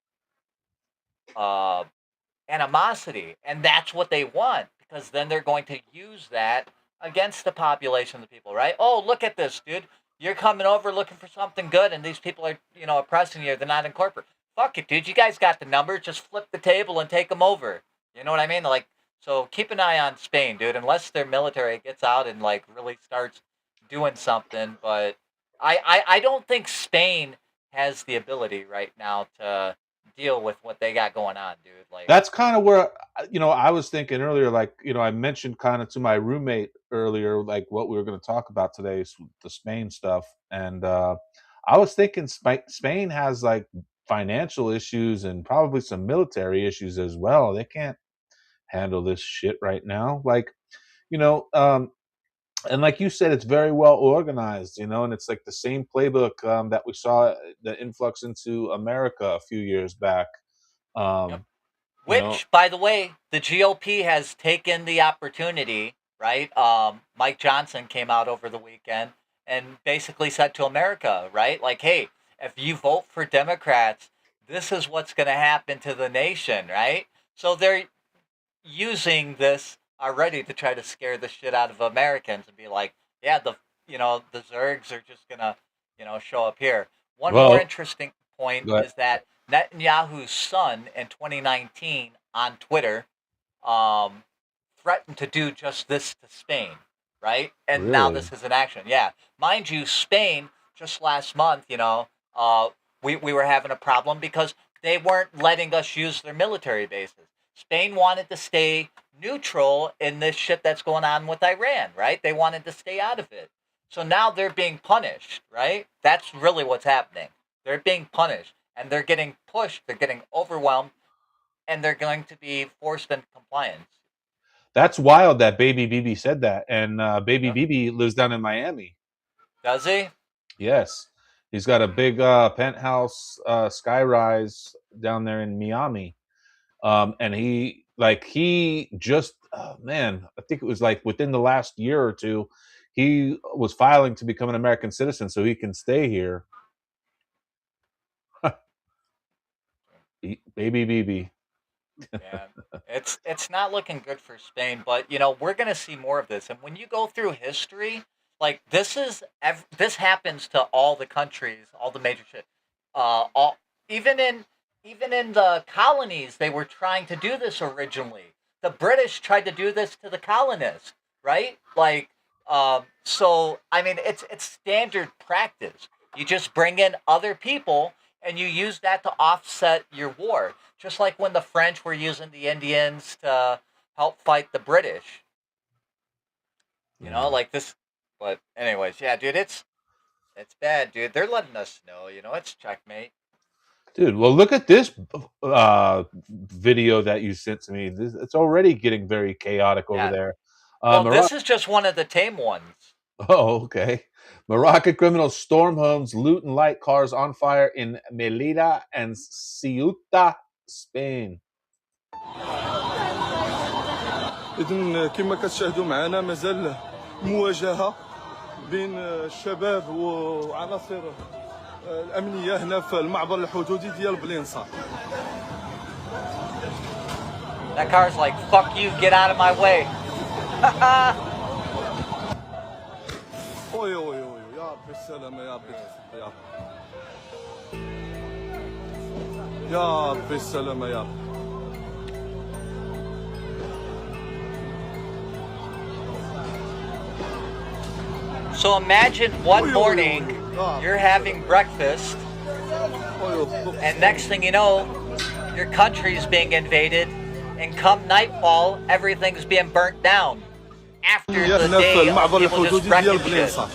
animosity, and that's what they want, because then they're going to use that against the population of the people, right? Oh, look at this, dude. You're coming over looking for something good, and these people are, oppressing you. They're not in corporate. Fuck it, dude. You guys got the numbers. Just flip the table and take them over. You know what I mean? Like, so keep an eye on Spain, dude. Unless their military gets out and like really starts doing something, but I don't think Spain has the ability right now to deal with what they got going on, dude. Like, That's kind of where I was thinking earlier. Like, I mentioned kind of to my roommate earlier, like what we were going to talk about today, the Spain stuff, and I was thinking Spain has like financial issues and probably some military issues as well. They can't handle this shit right now. Like, you know, um, and like you said, it's very well organized, and it's like the same playbook that we saw the influx into America a few years back. yep. Um, you know, Which, by the way, the GOP has taken the opportunity, right? Mike Johnson came out over the weekend and basically said to America, right? Like, hey, if you vote for Democrats, this is what's going to happen to the nation, right? So they're using this already to try to scare the shit out of Americans and be like, yeah, the Zergs are just gonna, show up here. One more well, interesting point but is that Netanyahu's son in 2019 on Twitter um, threatened to do just this to Spain, right? And now really, this is in action. Yeah, mind you, Spain just last month, we were having a problem because they weren't letting us use their military bases. Spain wanted to stay neutral in this shit that's going on with Iran, right? They wanted to stay out of it. So now they're being punished, right? That's really what's happening. They're being punished and they're getting pushed, they're getting overwhelmed, and they're going to be forced into compliance. that's wild that Baby BB said that. And Baby Yep. BB lives down in Miami. Does he? Yes, he's got a big penthouse skyrise down there in Miami. And he just man, I think it was like within the last year or two, he was filing to become an American citizen so he can stay here. Baby BB. Yeah, it's not looking good for Spain, but we're gonna see more of this. And when you go through history, like this happens to all the countries, all the major shit. All even in the colonies, they were trying to do this originally. The British tried to do this to the colonists, right? Like, so I mean, it's standard practice. You just bring in other people and you use that to offset your war. Just like when the French were using the Indians to help fight the British. Yeah. Like this. But anyways, yeah, dude, it's bad, dude. They're letting us know, it's checkmate. Dude, well, look at this video that you sent to me. It's already getting very chaotic over Yeah. there. Well, Iran. this is just one of the tame ones. Oh, okay. Moroccan criminals storm homes, loot and light cars on fire in Melilla and Ceuta, Spain. إذن كما كتشاهدوا معنا مازال مواجهة بين الشباب وعناصر الأمنية هنا في المعبر الحدودي ديال بلينصا. That car's like, fuck you, get out of my way. أوي أوي أوي يا ربي السلامة يا ربي يا ربي يا ربي السلامة يا ربي. So imagine one morning you're having breakfast, and next thing you know, your country's being invaded, and come nightfall, everything's being burnt down. After the هنا في day المعبر of people just الحدودي ديال wrecking shit. بلينصا.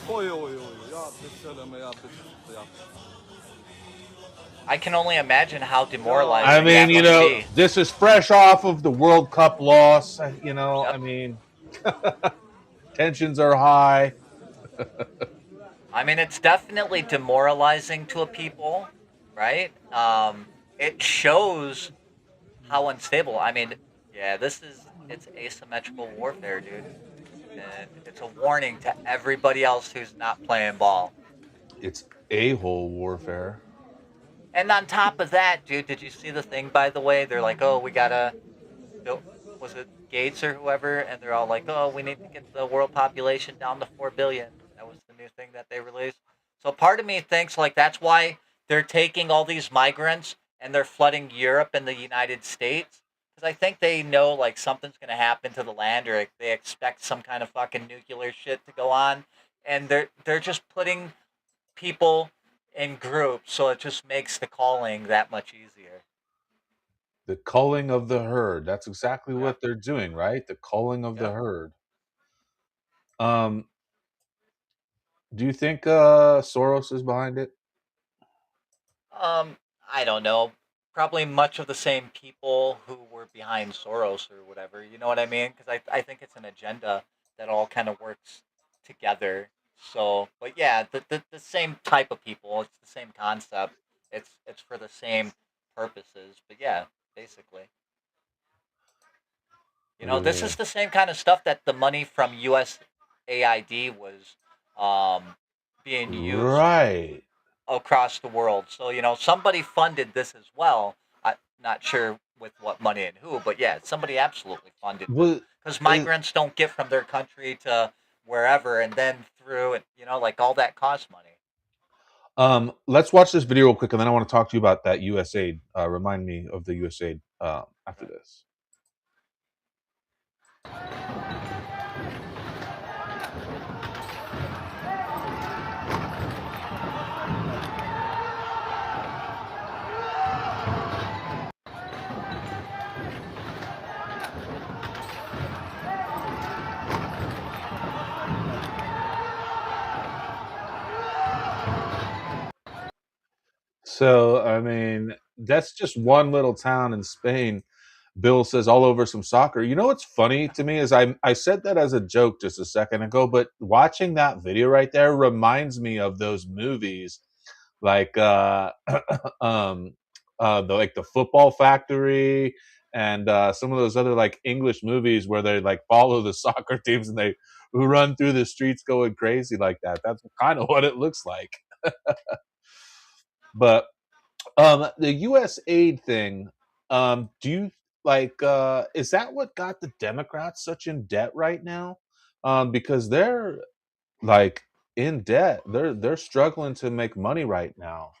أوي أوي أوي يا ربي السلامة يا ربي يا ربي. I can only imagine how demoralizing I mean, that you must know, be. this is fresh off of the World Cup loss. You know, Yep. I mean, tensions are high. I mean, it's definitely demoralizing to a people, right? It shows how unstable. I mean, yeah, it's asymmetrical warfare, dude. And it's a warning to everybody else who's not playing ball. It's a-hole warfare. And on top of that, dude, did you see the thing, by the way? They're like, oh, we gotta, was it Gates or whoever? And they're all like, oh, we need to get the world population down to 4 billion. That was the new thing that they released. So part of me thinks like that's why they're taking all these migrants and they're flooding Europe and the United States. Because I think they know like something's going to happen to the land, or they expect some kind of fucking nuclear shit to go on. And they're just putting people in groups, so it just makes the calling that much easier. The culling of the herd. That's exactly Yep. what they're doing, right? The culling of the Yep. herd. Do you think Soros is behind it? I don't know. Probably much of the same people who were behind Soros or whatever. You know what I mean? Because I think it's an agenda that all kind of works together. So, but yeah, the same type of people. It's the same concept. It's for the same purposes. But yeah, basically. You know, this Yeah. is the same kind of stuff that the money from USAID was being used Right. across the world. So, you know, somebody funded this as well. I'm not sure with what money and who, but yeah, somebody absolutely funded this. Well, Because migrants don't get from their country to wherever and then through, and you know, like all that costs money. let's watch this video real quick, and then I want to talk to you about that USAID. Remind me of the USAID after this. So, I mean, that's just one little town in Spain. Bill says all over some soccer. You know what's funny to me is I said that as a joke just a second ago, but watching that video right there reminds me of those movies like the Football Factory and some of those other like English movies where they like follow the soccer teams and they run through the streets going crazy like that. That's kind of what it looks like. But the US aid thing, do you like is that what got the Democrats such in debt right now? Because they're like in debt. They're struggling to make money right now.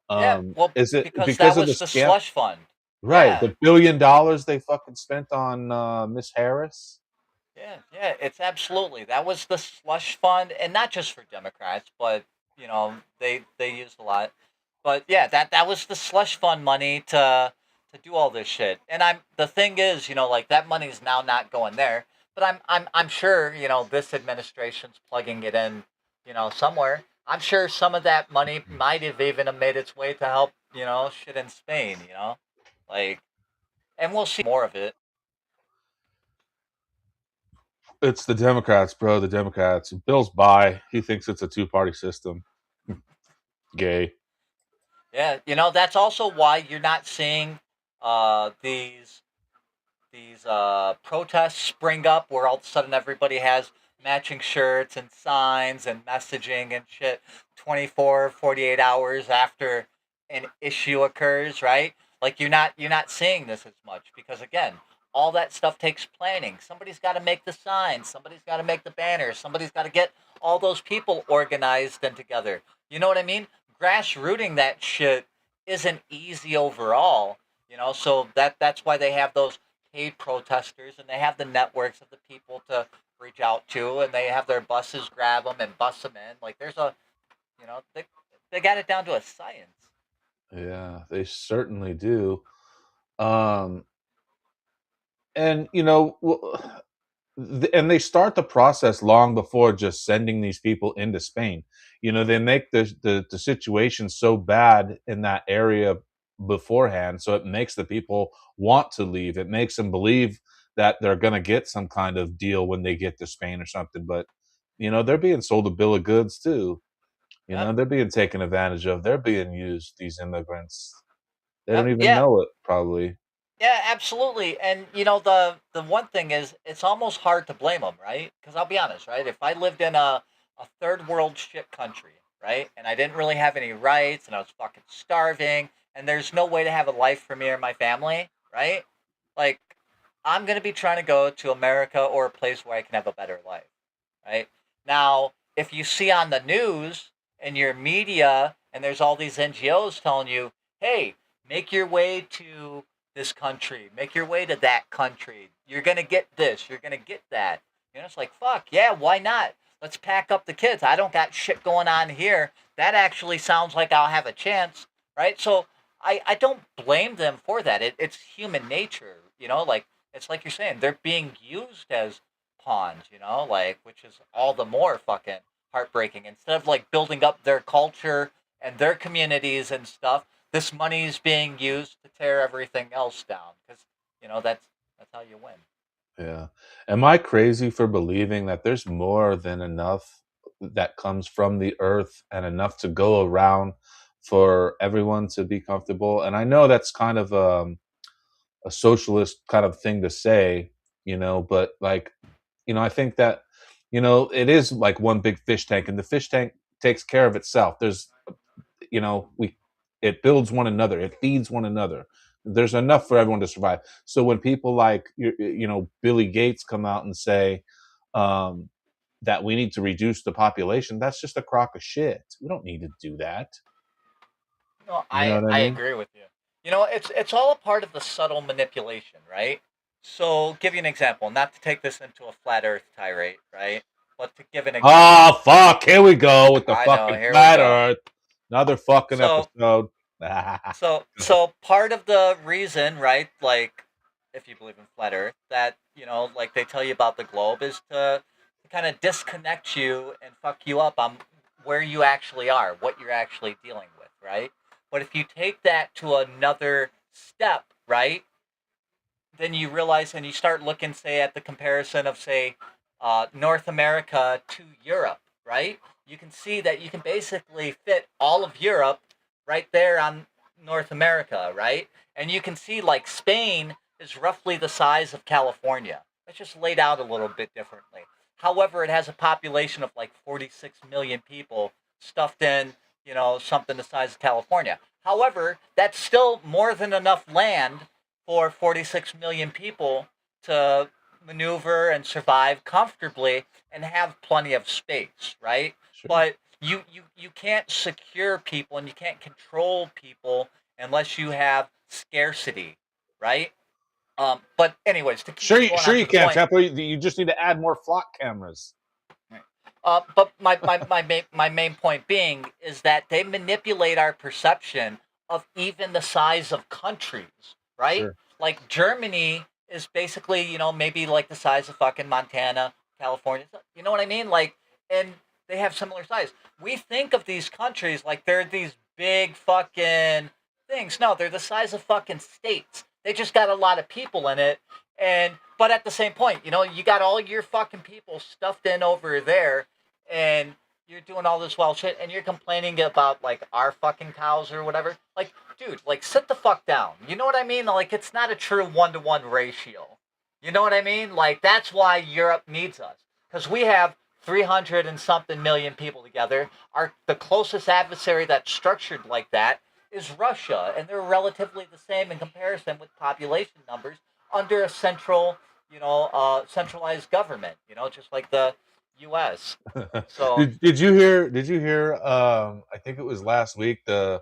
Yeah, well, Is it because because that of the was the scam? slush fund. Right, Yeah, the $1 billion they fucking spent on Miss Harris. yeah, it's absolutely that was the slush fund, and not just for Democrats, but you know they used a lot. But yeah, that was the slush fund money to do all this shit. And the thing is, you know, like that money's now not going there. But I'm sure, you know, this administration's plugging it in, you know, somewhere. I'm sure some of that money might have even made its way to help, you know, shit in Spain, you know. Like, and we'll see more of it. It's the Democrats, bro. The Democrats. Bill's bi. He thinks it's a two-party system. Gay. Yeah, that's also why you're not seeing these protests spring up where all of a sudden everybody has matching shirts and signs and messaging and shit 24, 48 hours after an issue occurs, right? Like you're not seeing this as much because again, all that stuff takes planning. Somebody's got to make the signs, somebody's got to make the banners, somebody's got to get all those people organized and together. You know what I mean? Grassrooting that shit isn't easy overall, so that's why they have those paid protesters and they have the networks of the people to reach out to and they have their buses grab them and bus them in. Like there's they got it down to a science. Yeah, they certainly do. Um, and and they start the process long before just sending these people into Spain. They make the situation so bad in that area beforehand, so it makes the people want to leave. It makes them believe that they're going to get some kind of deal when they get to Spain or something. But they're being sold a bill of goods too. Yep. They're being taken advantage of. They're being used. These immigrants. They don't Yep. even Yeah. know it, probably. Yeah, absolutely. And the one thing is it's almost hard to blame them, right? Because I'll be honest, right? If I lived in a third world shit country, right, and I didn't really have any rights, and I was fucking starving, and there's no way to have a life for me or my family, right? Like, I'm gonna be trying to go to America or a place where I can have a better life, right? Now, if you see on the news and your media, and there's all these NGOs telling you, hey, make your way to this country, make your way to that country. You're gonna get this, you're gonna get that. It's like fuck, yeah, why not? Let's pack up the kids. I don't got shit going on here. That actually sounds like I'll have a chance, right? So I don't blame them for that. It's human nature, like it's like you're saying, they're being used as pawns, like which is all the more fucking heartbreaking. Instead of like building up their culture and their communities and stuff, this money is being used to tear everything else down because that's how you win. Yeah. Am I crazy for believing that there's more than enough that comes from the earth and enough to go around for everyone to be comfortable? And I know that's kind of a socialist kind of thing to say, but like, I think that, it is like one big fish tank and the fish tank takes care of itself. There's, we it builds one another, it feeds one another. There's enough for everyone to survive. So when people like Billy Gates come out and say um, that we need to reduce the population, that's just a crock of shit. We don't need to do that. No, You know I what I I mean? agree with you. It's all a part of the subtle manipulation, right? So, give you an example, not to take this into a flat Earth tirade, right? But to give an example, Oh fuck! Here we go with the I know, fucking here we flat go. Earth. Another fucking So, episode. so part of the reason, right? Like, if you believe in flat Earth, that like they tell you about the globe is to kind of disconnect you and fuck you up on where you actually are, what you're actually dealing with, right? But if you take that to another step, right, then you realize and you start looking, say, at the comparison of, say, North America to Europe, right? You can see that you can basically fit all of Europe right there on North America, right? And you can see like Spain is roughly the size of California. It's just laid out a little bit differently. However, it has a population of like 46 million people stuffed in, something the size of California. However, that's still more than enough land for 46 million people to maneuver and survive comfortably and have plenty of space, right? Sure. But you can't secure people and you can't control people unless you have scarcity, right? But anyways, to keep Sure, going sure on you to the can, point, Temple. You just need to add more flock cameras. but my main point being is that they manipulate our perception of even the size of countries, right? Sure. Like Germany is basically, maybe like the size of fucking Montana, California. You know what I mean? Like, and they have similar size. We think of these countries like they're these big fucking things. No, they're the size of fucking states. They just got a lot of people in it. But at the same point, you got all your fucking people stuffed in over there, and you're doing all this wild shit, and you're complaining about like our fucking cows or whatever. Like, dude, like sit the fuck down. You know what I mean? Like, it's not a true 1-to-1 ratio. You know what I mean? Like, that's why Europe needs us, because we have 300 and something million people together. The closest adversary that's structured like that is Russia, and they're relatively the same in comparison with population numbers under a centralized government. Just like the U.S. So did you hear? Did you hear? I think it was last week. I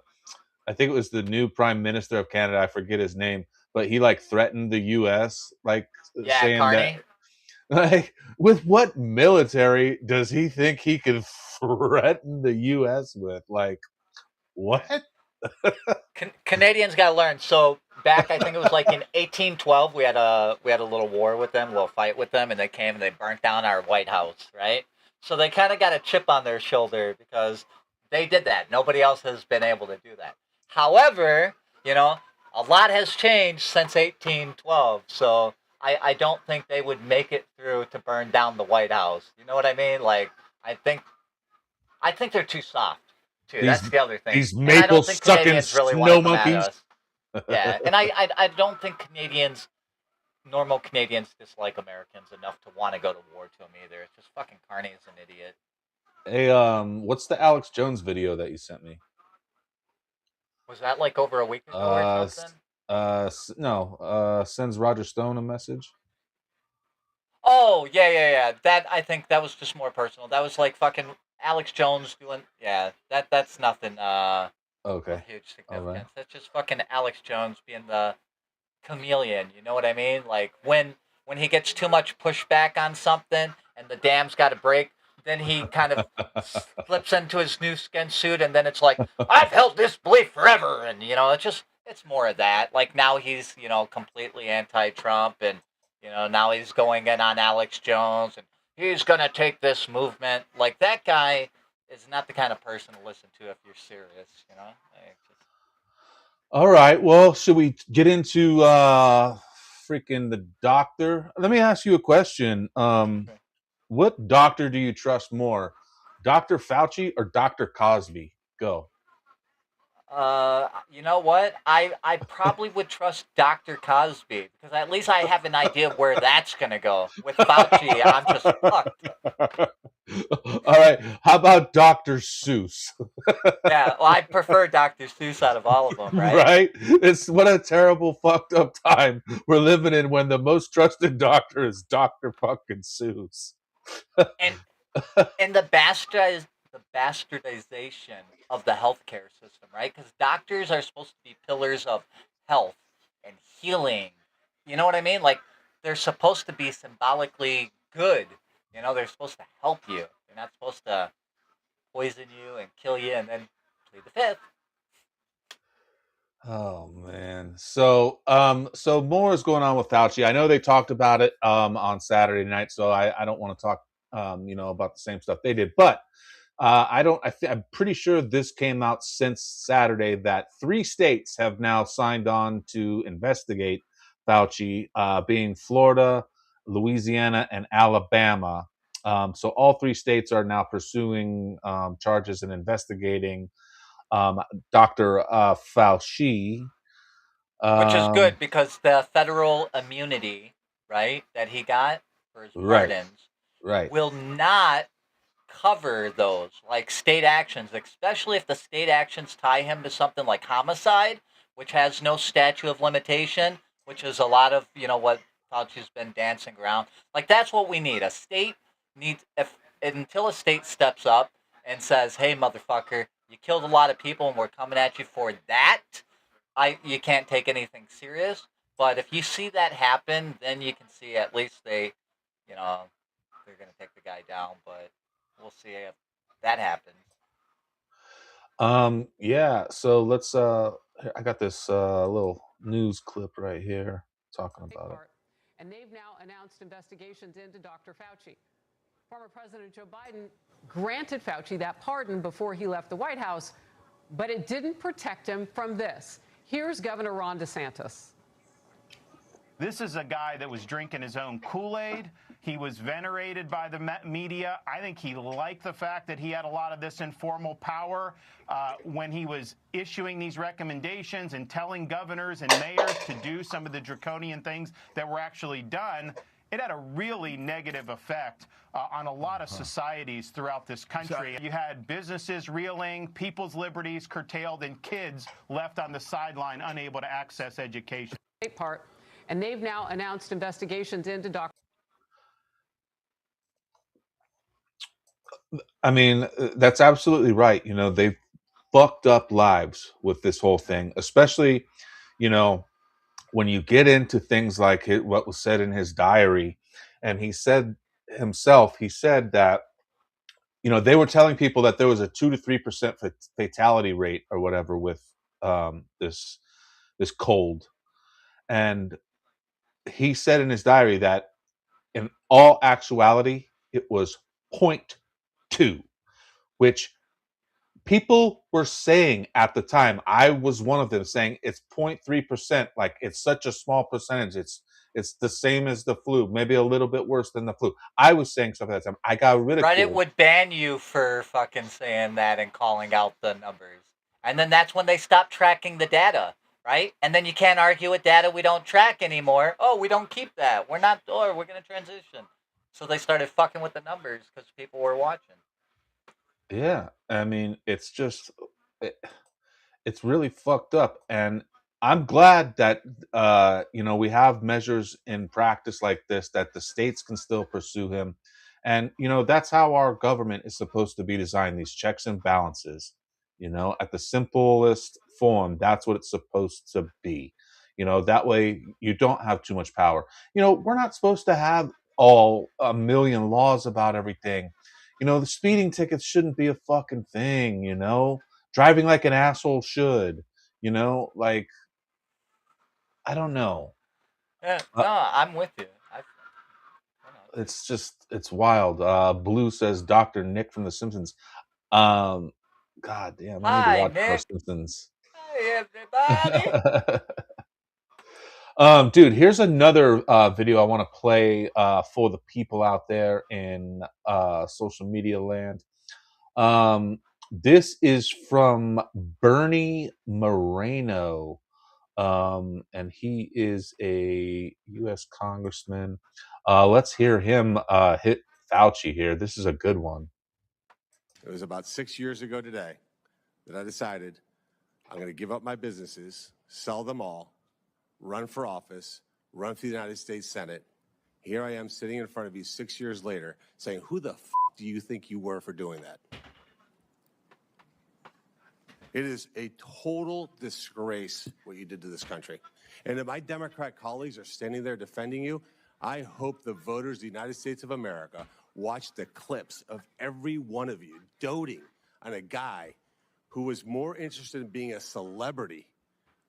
think it was the new Prime Minister of Canada. I forget his name, but he like threatened the U.S. like saying Carney. that. Like, with what military does he think he can threaten the U.S. with? Like, what? Canadians got to learn. So back, I think it was like in 1812, we had a little war with them, a little fight with them, and they came and they burnt down our White House, right? So they kind of got a chip on their shoulder because they did that. Nobody else has been able to do that. However, a lot has changed since 1812. So I don't think they would make it through to burn down the White House. You know what I mean? Like, I think they're too soft. That's the other thing. These maple sucking snow monkeys. Yeah, and I don't think normal Canadians dislike Americans enough to want to go to war to them either. It's just fucking Carney's an idiot. Hey, what's the Alex Jones video that you sent me? Was that like over a week ago or something? No. Sends Roger Stone a message. Oh, yeah. I think that was just more personal. That was like fucking Alex Jones doing. Yeah, that's nothing. Okay. Huge significance. Right. That's just fucking Alex Jones being the chameleon. You know what I mean? Like when he gets too much pushback on something and the dam's got to break, then he kind of slips into his new skin suit, and then it's like, I've held this belief forever, and it's more of that. Like now he's completely anti-Trump, and now he's going in on Alex Jones, and he's gonna take this movement. Like, that guy is not the kind of person to listen to if you're serious. All right. Well, should we get into freaking the doctor? Let me ask you a question. What doctor do you trust more, Dr. Fauci or Dr. Cosby? Go. You know what? I probably would trust Dr. Cosby because at least I have an idea of where that's gonna go. With Fauci, I'm just fucked. All right. How about Dr. Seuss? Yeah, well, I prefer Dr. Seuss out of all of them, right? Right? It's what a terrible fucked up time we're living in when the most trusted doctor is Dr. fucking Seuss. and the bastardization of the healthcare system, right? Because doctors are supposed to be pillars of health and healing. You know what I mean? Like, they're supposed to be symbolically good. They're supposed to help you. They're not supposed to poison you and kill you and then plead the fifth. Oh man. So more is going on with Fauci. I know they talked about it on Saturday night, so I don't want to talk about the same stuff they did. But I'm pretty sure this came out since Saturday that 3 states have now signed on to investigate Fauci, being Florida, Louisiana, and Alabama. So all 3 states are now pursuing charges and investigating Dr. Fauci. Which is good because the federal immunity, right, that he got for his pardons will not cover those, like state actions, especially if the state actions tie him to something like homicide, which has no statute of limitation, which is a lot of, what Fauci's been dancing around. Like, that's what we need. A state needs, until a state steps up and says, hey, motherfucker, you killed a lot of people and we're coming at you for that, you can't take anything serious. But if you see that happen, then you can see at least they're going to take the guy down. But we'll see if that happens. Yeah. So let's. I got this little news clip right here talking about it. And they've now announced investigations into Dr. Fauci. Former President Joe Biden granted Fauci that pardon before he left the White House, but it didn't protect him from this. Here's Governor Ron DeSantis. This is a guy that was drinking his own Kool-Aid. He was venerated by the media. I think he liked the fact that he had a lot of this informal power when he was issuing these recommendations and telling governors and mayors to do some of the draconian things that were actually done. It had a really negative effect on a lot of societies throughout this country. You had businesses reeling, people's liberties curtailed, and kids left on the sideline unable to access education. Part, and they've now announced investigations into Dr. I mean, that's absolutely right. You know, they've fucked up lives with this whole thing, especially, you know, when you get into things like what was said in his diary. And he said himself, he said that, you know, they were telling people that there was a 2 to 3% fatality rate or whatever with this cold. And he said in his diary that in all actuality, it was 0.2, which people were saying at the time. I was one of them saying it's 0.3%. Like, it's such a small percentage. It's the same as the flu, maybe a little bit worse than the flu. I was saying something at that time. I got ridiculed. Reddit would ban you for fucking saying that and calling out the numbers. And then that's when they stopped tracking the data, right? And then you can't argue with data we don't track anymore. Oh, we don't keep that. We're not, or we're going to transition. So they started fucking with the numbers because people were watching. Yeah, I mean, it's just, it's really fucked up. And I'm glad that, you know, we have measures in practice like this, that the states can still pursue him. And, you know, that's how our government is supposed to be designed, these checks and balances, you know, at the simplest form. That's what it's supposed to be. You know, that way you don't have too much power. You know, we're not supposed to have all a million laws about everything. You know, the speeding tickets shouldn't be a fucking thing, you know? Driving like an asshole should, you know? Like, I don't know. Yeah, no, I'm with you. It's just, it's wild. Blue says Dr. Nick from The Simpsons. God damn, I need to watch more Simpsons. Hi, everybody. Dude, here's another video I want to play for the people out there in social media land. This is from Bernie Moreno, and he is a U.S. congressman. Let's hear him hit Fauci here. This is a good one. It was about 6 years ago today that I decided I'm going to give up my businesses, sell them all, run for office, run for the United States Senate. Here I am sitting in front of you 6 years later saying, who the f*** do you think you were for doing that? It is a total disgrace what you did to this country. And if my Democrat colleagues are standing there defending you, I hope the voters of the United States of America watch the clips of every one of you doting on a guy who was more interested in being a celebrity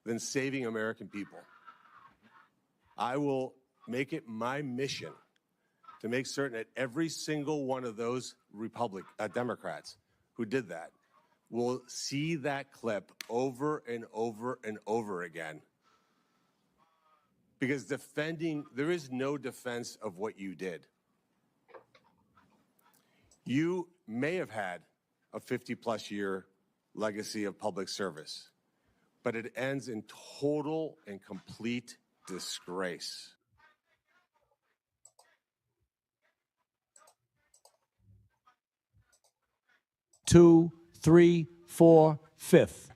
than saving American people. I will make it my mission to make certain that every single one of those Democrats who did that will see that clip over and over and over again. Because there is no defense of what you did. You may have had a 50-plus year legacy of public service, but it ends in total and complete disgrace. Two, three, four, fifth.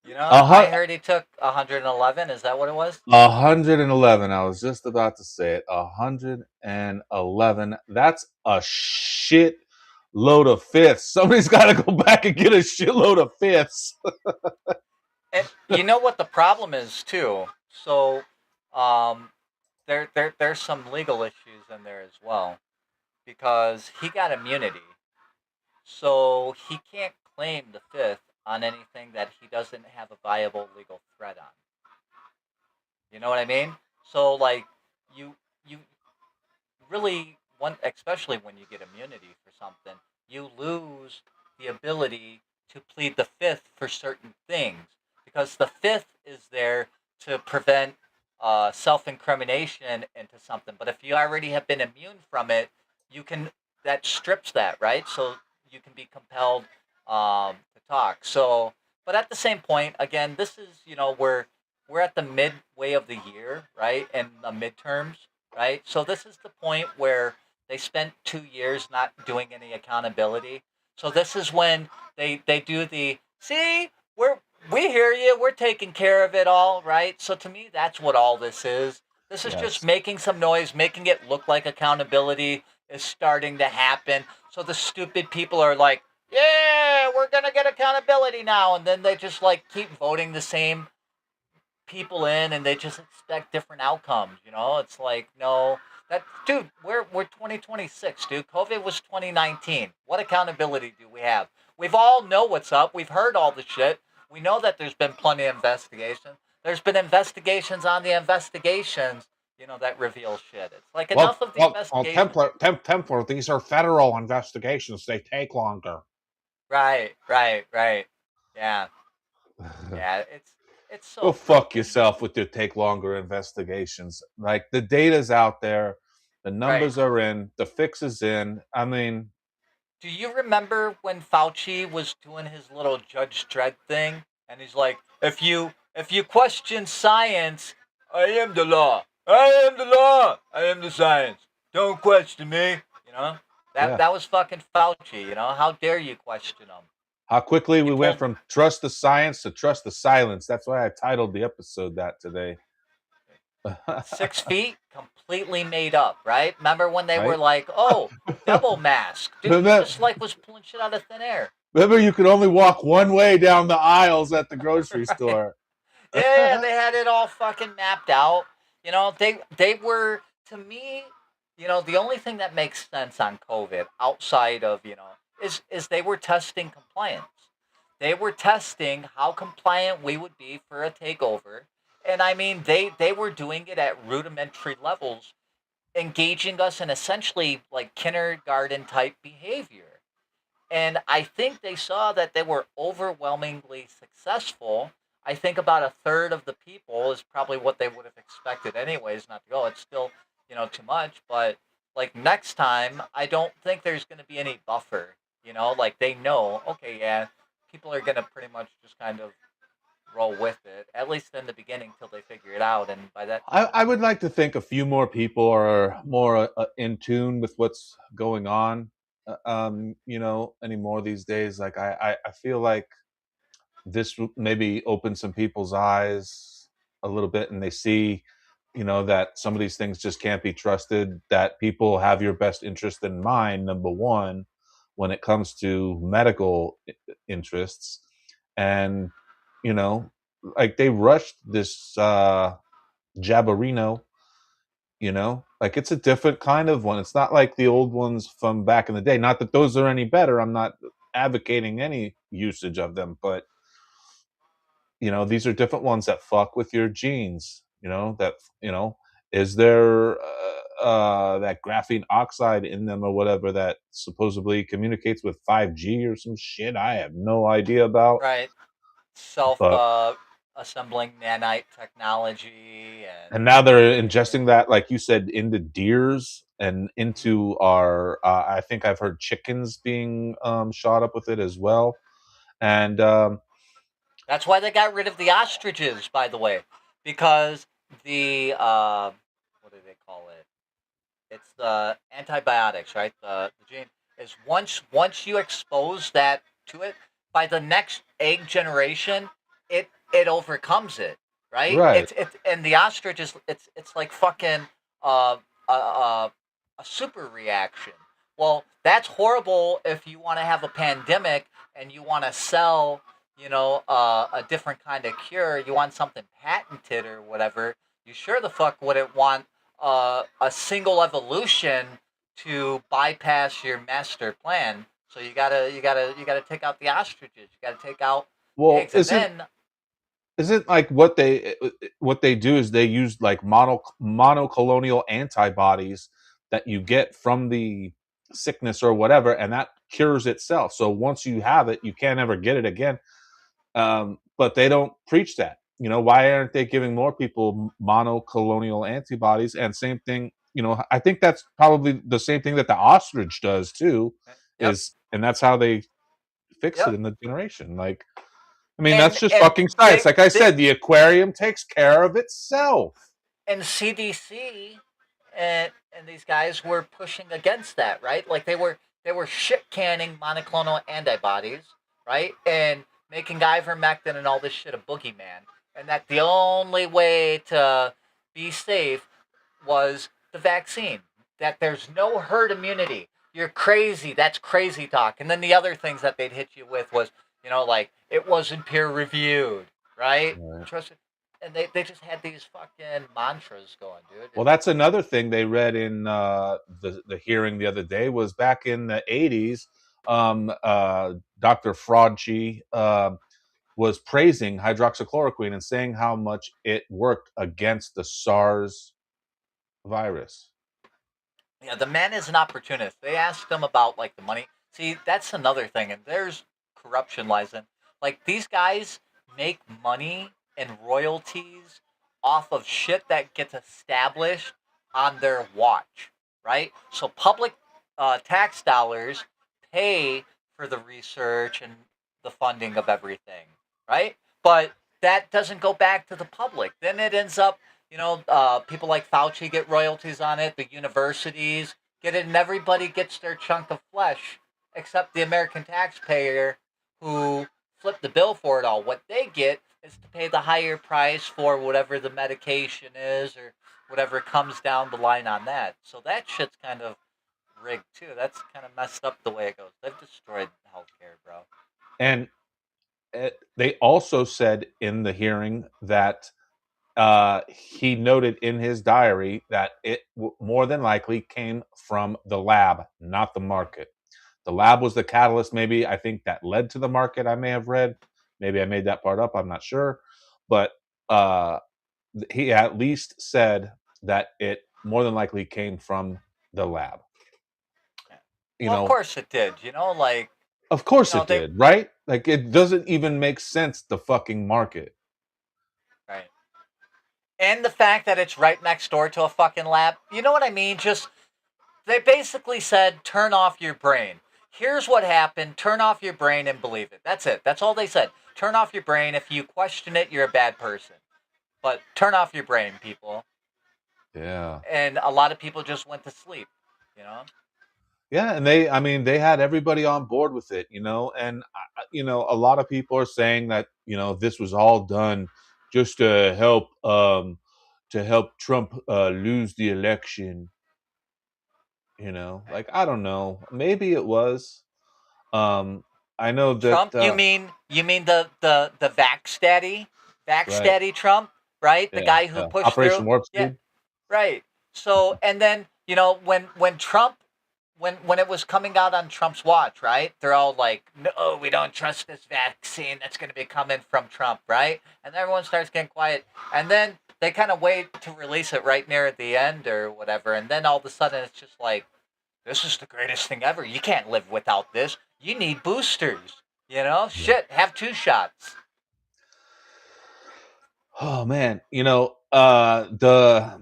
You know, I heard he took 111. Is that what it was? 111. I was just about to say it. 111. That's a shit load of fifths. Somebody's got to go back and get a shitload of fifths. And you know what the problem is too. So, there's some legal issues in there as well, because he got immunity, so he can't claim the fifth on anything that he doesn't have a viable legal threat on. You know what I mean? So, like, you really want, especially when you get immunity for something, you lose the ability to plead the fifth for certain things, because the fifth is there to prevent self-incrimination into something. But if you already have been immune from it, you can that strips that, right? So you can be compelled to talk. So, but at the same point, again, this is we're at the midway of the year, right, and the midterms, right. So this is the point where they spent 2 years not doing any accountability. So this is when they do the see we hear you, we're taking care of it all, right. So to me, that's what all this is. This is just Yes. making some noise, making it look like accountability is starting to happen. So the stupid people are like, yeah, we're gonna get accountability now, and then they just like keep voting the same people in, and they just expect different outcomes. It's like, no, that dude, we're 2026, dude. COVID was 2019. What accountability do we have? We've all know what's up. We've heard all the shit. We know that there's been plenty of investigations. There's been investigations on the investigations, that reveal shit. It's like enough of the investigations. Templar, these are federal investigations. They take longer. Right. Yeah. Yeah, it's so Go fuck freaking yourself with your take longer investigations. Like, the data's out there, the numbers are in, the fix is in. I mean, Do you remember when Fauci was doing his little Judge Dredd thing, and he's like, if you question science, I am the law. I am the law. I am the science. Don't question me. Yeah. That was fucking Fauci. How dare you question him? how quickly we went from trust the science to trust the silence. That's why I titled the episode that today. 6 feet, completely made up, right? Remember when they were Right. like, oh, double mask. Dude, Remember- just like was pulling shit out of thin air. Remember, you could only walk one way down the aisles at the grocery store. Yeah, they had it all fucking mapped out. They were, to me, the only thing that makes sense on COVID outside of, is they were testing compliance. They were testing how compliant we would be for a takeover. And I mean, they were doing it at rudimentary levels, engaging us in essentially like kindergarten type behavior. And I think they saw that they were overwhelmingly successful. I think about a third of the people is probably what they would have expected anyways, not to go. It's still, too much. But like next time, I don't think there's going to be any buffer, like they know, okay, yeah, people are going to pretty much just kind of roll with it, at least in the beginning till they figure it out. And by that, I would like to think a few more people are more in tune with what's going on, anymore these days. Like, I feel like this maybe open some people's eyes a little bit, and they see, that some of these things just can't be trusted, that people have your best interest in mind, number one, when it comes to medical interests. And, like, they rushed this Jabarino, like, it's a different kind of one. It's not like the old ones from back in the day. Not that those are any better. I'm not advocating any usage of them, but these are different ones that fuck with your genes. Is there that graphene oxide in them or whatever that supposedly communicates with 5G or some shit I have no idea about. right, assembling nanite technology, And now they're ingesting that, like you said, into deers and into our, I think I've heard chickens being shot up with it as well. And that's why they got rid of the ostriches, by the way, because the what do they call it? It's the antibiotics, right? The gene is once you expose that to it, by the next egg generation, it overcomes it, right? Right. It's and the ostrich is it's like fucking a super reaction. Well, that's horrible if you want to have a pandemic and you want to sell, a different kind of cure. You want something patented or whatever. You sure the fuck wouldn't want a single evolution to bypass your master plan. So you gotta take out the ostriches. You gotta take out well, eggs, and then isn't like what they do is they use like monoclonal antibodies that you get from the sickness or whatever, and that cures itself. So once you have it, you can't ever get it again. But they don't preach that. You know, why aren't they giving more people monoclonal antibodies? And same thing, you know, I think that's probably the same thing that the ostrich does too, and that's how they fix it in the generation. Like, I mean, that's just fucking science. Like I said, the aquarium takes care of itself. And CDC and these guys were pushing against that, right? Like they were shit canning monoclonal antibodies, right? And making ivermectin and all this shit a boogeyman. And that the only way to be safe was the vaccine. That there's no herd immunity. You're crazy. That's crazy talk. And then the other things that they'd hit you with was, you know, like it wasn't peer reviewed, right? Trust it. And they just had these fucking mantras going, dude. Well, that's another thing they read in the hearing the other day was back in the 80s, Dr. Fraudchi was praising hydroxychloroquine and saying how much it worked against the SARS virus. Yeah, the man is an opportunist. They asked him about like the money. See, that's another thing, and there's corruption lies in. Like these guys make money and royalties off of shit that gets established on their watch, right? So public tax dollars pay for the research and the funding of everything, right? But that doesn't go back to the public. Then it ends up, you know, people like Fauci get royalties on it, the universities get it, and everybody gets their chunk of flesh, except the American taxpayer who flipped the bill for it all. What they get is to pay the higher price for whatever the medication is or whatever comes down the line on that. So that shit's kind of rigged too. That's kind of messed up the way it goes. They've destroyed healthcare, bro. And they also said in the hearing that he noted in his diary that it more than likely came from the lab, not the market. The lab was the catalyst, maybe, I think, that led to the market, I may have read. Maybe I made that part up, I'm not sure. But he at least said that it more than likely came from the lab. You know, of course it did. You know, like... Of course it did, right? Like, it doesn't even make sense, the fucking market. Right. And the fact that it's right next door to a fucking lab. You know what I mean? Just... They basically said, turn off your brain. Here's what happened. Turn off your brain and believe it. That's it. That's all they said. Turn off your brain. If you question it, you're a bad person. But turn off your brain, people. Yeah. And a lot of people just went to sleep, you know? Yeah, and they had everybody on board with it, you know? And, you know, a lot of people are saying that, you know, this was all done just to help Trump lose the election. You know, like, I don't know. Maybe it was. I know that Trump. You mean the Vax Daddy, Daddy Trump, right? The guy who pushed Operation through. Warp Speed. Yeah, right. So and then you know when Trump when it was coming out on Trump's watch, right? They're all like, no, we don't trust this vaccine that's going to be coming from Trump, right? And everyone starts getting quiet, and then they kind of wait to release it right near at the end or whatever, and then all of a sudden it's just like, this is the greatest thing ever. You can't live without this. You need boosters. You know? Shit, have 2 shots. Oh man, you know, the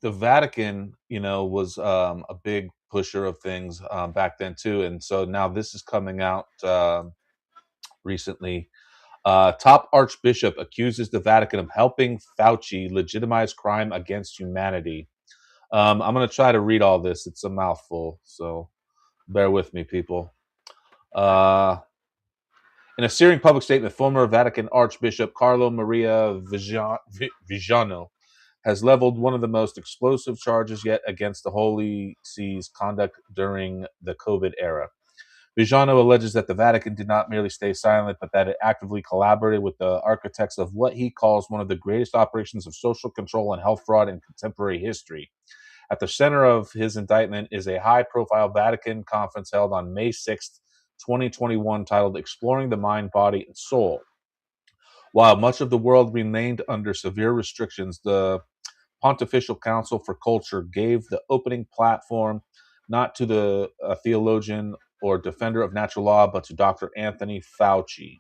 Vatican, you know, was a big pusher of things back then too, and so now this is coming out recently. Top Archbishop accuses the Vatican of helping Fauci legitimize crime against humanity. I'm going to try to read all this. It's a mouthful, so bear with me, people. In a searing public statement, former Vatican Archbishop Carlo Maria Viggiano has leveled one of the most explosive charges yet against the Holy See's conduct during the COVID era. Viggiano alleges that the Vatican did not merely stay silent, but that it actively collaborated with the architects of what he calls one of the greatest operations of social control and health fraud in contemporary history. At the center of his indictment is a high-profile Vatican conference held on May 6th, 2021, titled Exploring the Mind, Body, and Soul. While much of the world remained under severe restrictions, the Pontifical Council for Culture gave the opening platform not to the theologian or defender of natural law, but to Dr. Anthony Fauci.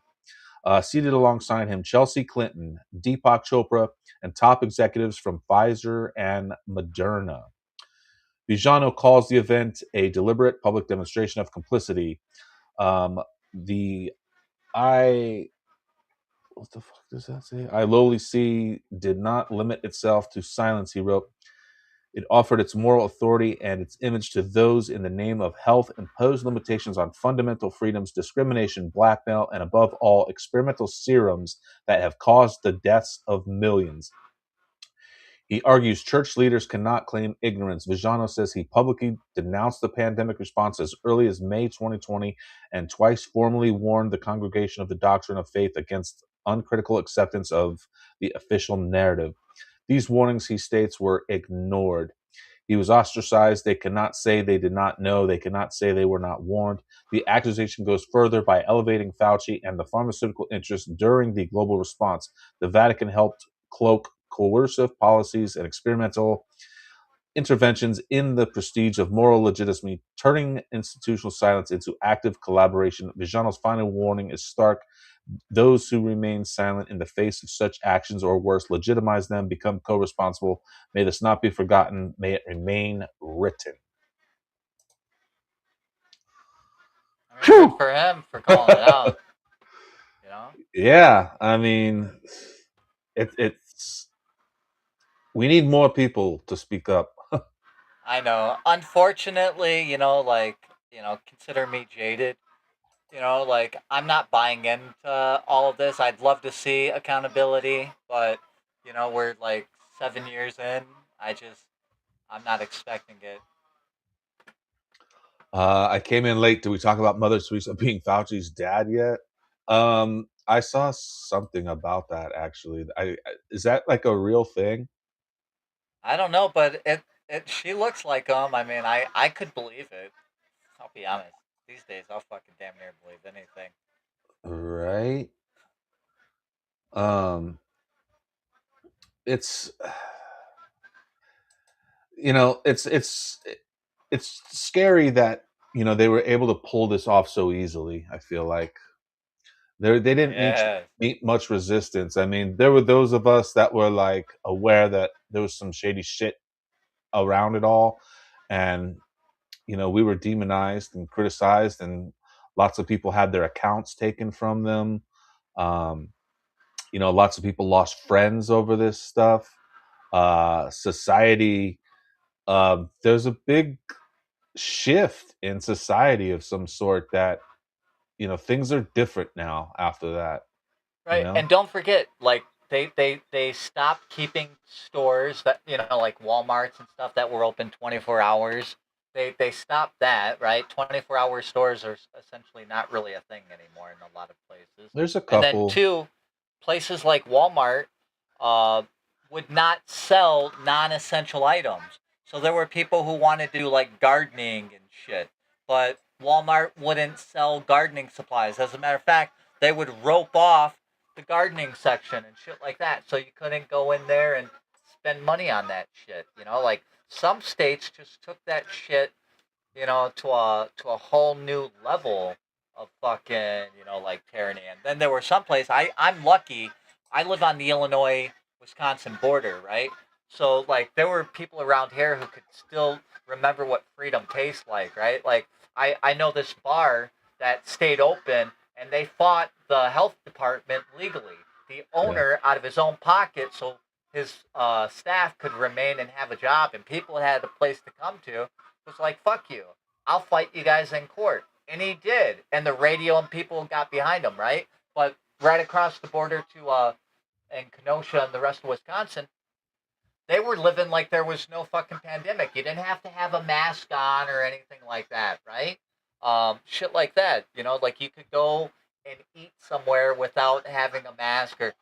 Seated alongside him, Chelsea Clinton, Deepak Chopra, and top executives from Pfizer and Moderna. Vigano calls the event a deliberate public demonstration of complicity. The what the fuck does that say? I lowly see did not limit itself to silence, he wrote. It offered its moral authority and its image to those in the name of health imposed limitations on fundamental freedoms, discrimination, blackmail, and above all, experimental serums that have caused the deaths of millions. He argues church leaders cannot claim ignorance. Vigano says he publicly denounced the pandemic response as early as May 2020 and twice formally warned the congregation of the doctrine of faith against uncritical acceptance of the official narrative. These warnings, he states, were ignored. He was ostracized. They cannot say they did not know. They cannot say they were not warned. The accusation goes further by elevating Fauci and the pharmaceutical interests during the global response. The Vatican helped cloak coercive policies and experimental interventions in the prestige of moral legitimacy, turning institutional silence into active collaboration. Vigano's final warning is stark. Those who remain silent in the face of such actions or worse, legitimize them, become co-responsible. May this not be forgotten. May it remain written. I mean, good for him for calling it out. You know? Yeah, I mean, it's we need more people to speak up. I know. Unfortunately, consider me jaded. I'm not buying into all of this. I'd love to see accountability, but we're like 7 years in. I'm not expecting it. I came in late. Did we talk about Mother Teresa being Fauci's dad yet? I saw something about that actually. Is that like a real thing? I don't know, but she looks like him. I mean, I could believe it. I'll be honest. These days, I'll fucking damn near believe anything. Right. It's it's scary that they were able to pull this off so easily. I feel like they didn't Yeah. meet much resistance. I mean, there were those of us that were like aware that there was some shady shit around it all, and we were demonized and criticized, and lots of people had their accounts taken from them. Lots of people lost friends over this stuff. Society, there's a big shift in society of some sort that things are different now after that. Right, and don't forget, like they stopped keeping stores that like Walmarts and stuff that were open 24 hours. They stopped that, right? 24-hour stores are essentially not really a thing anymore in a lot of places. There's a And then couple. two, places like Walmart would not sell non-essential items. So there were people who wanted to do like gardening and shit, but Walmart wouldn't sell gardening supplies. As a matter of fact, they would rope off the gardening section and shit like that, so you couldn't go in there and spend money on that shit. Like some states just took that shit, to a whole new level of fucking, like tyranny. And then there were some places. I'm lucky. I live on the Illinois-Wisconsin border, right? So like there were people around here who could still remember what freedom tastes like, right? Like I know this bar that stayed open and they fought the health department legally. The owner out of his own pocket, so his staff could remain and have a job, and people had a place to come to. Was like, fuck you, I'll fight you guys in court. And he did. And the radio and people got behind him, right? But right across the border to in Kenosha and the rest of Wisconsin, they were living like there was no fucking pandemic. You didn't have to have a mask on or anything like that, right? Shit like that. Like you could go and eat somewhere without having a mask or,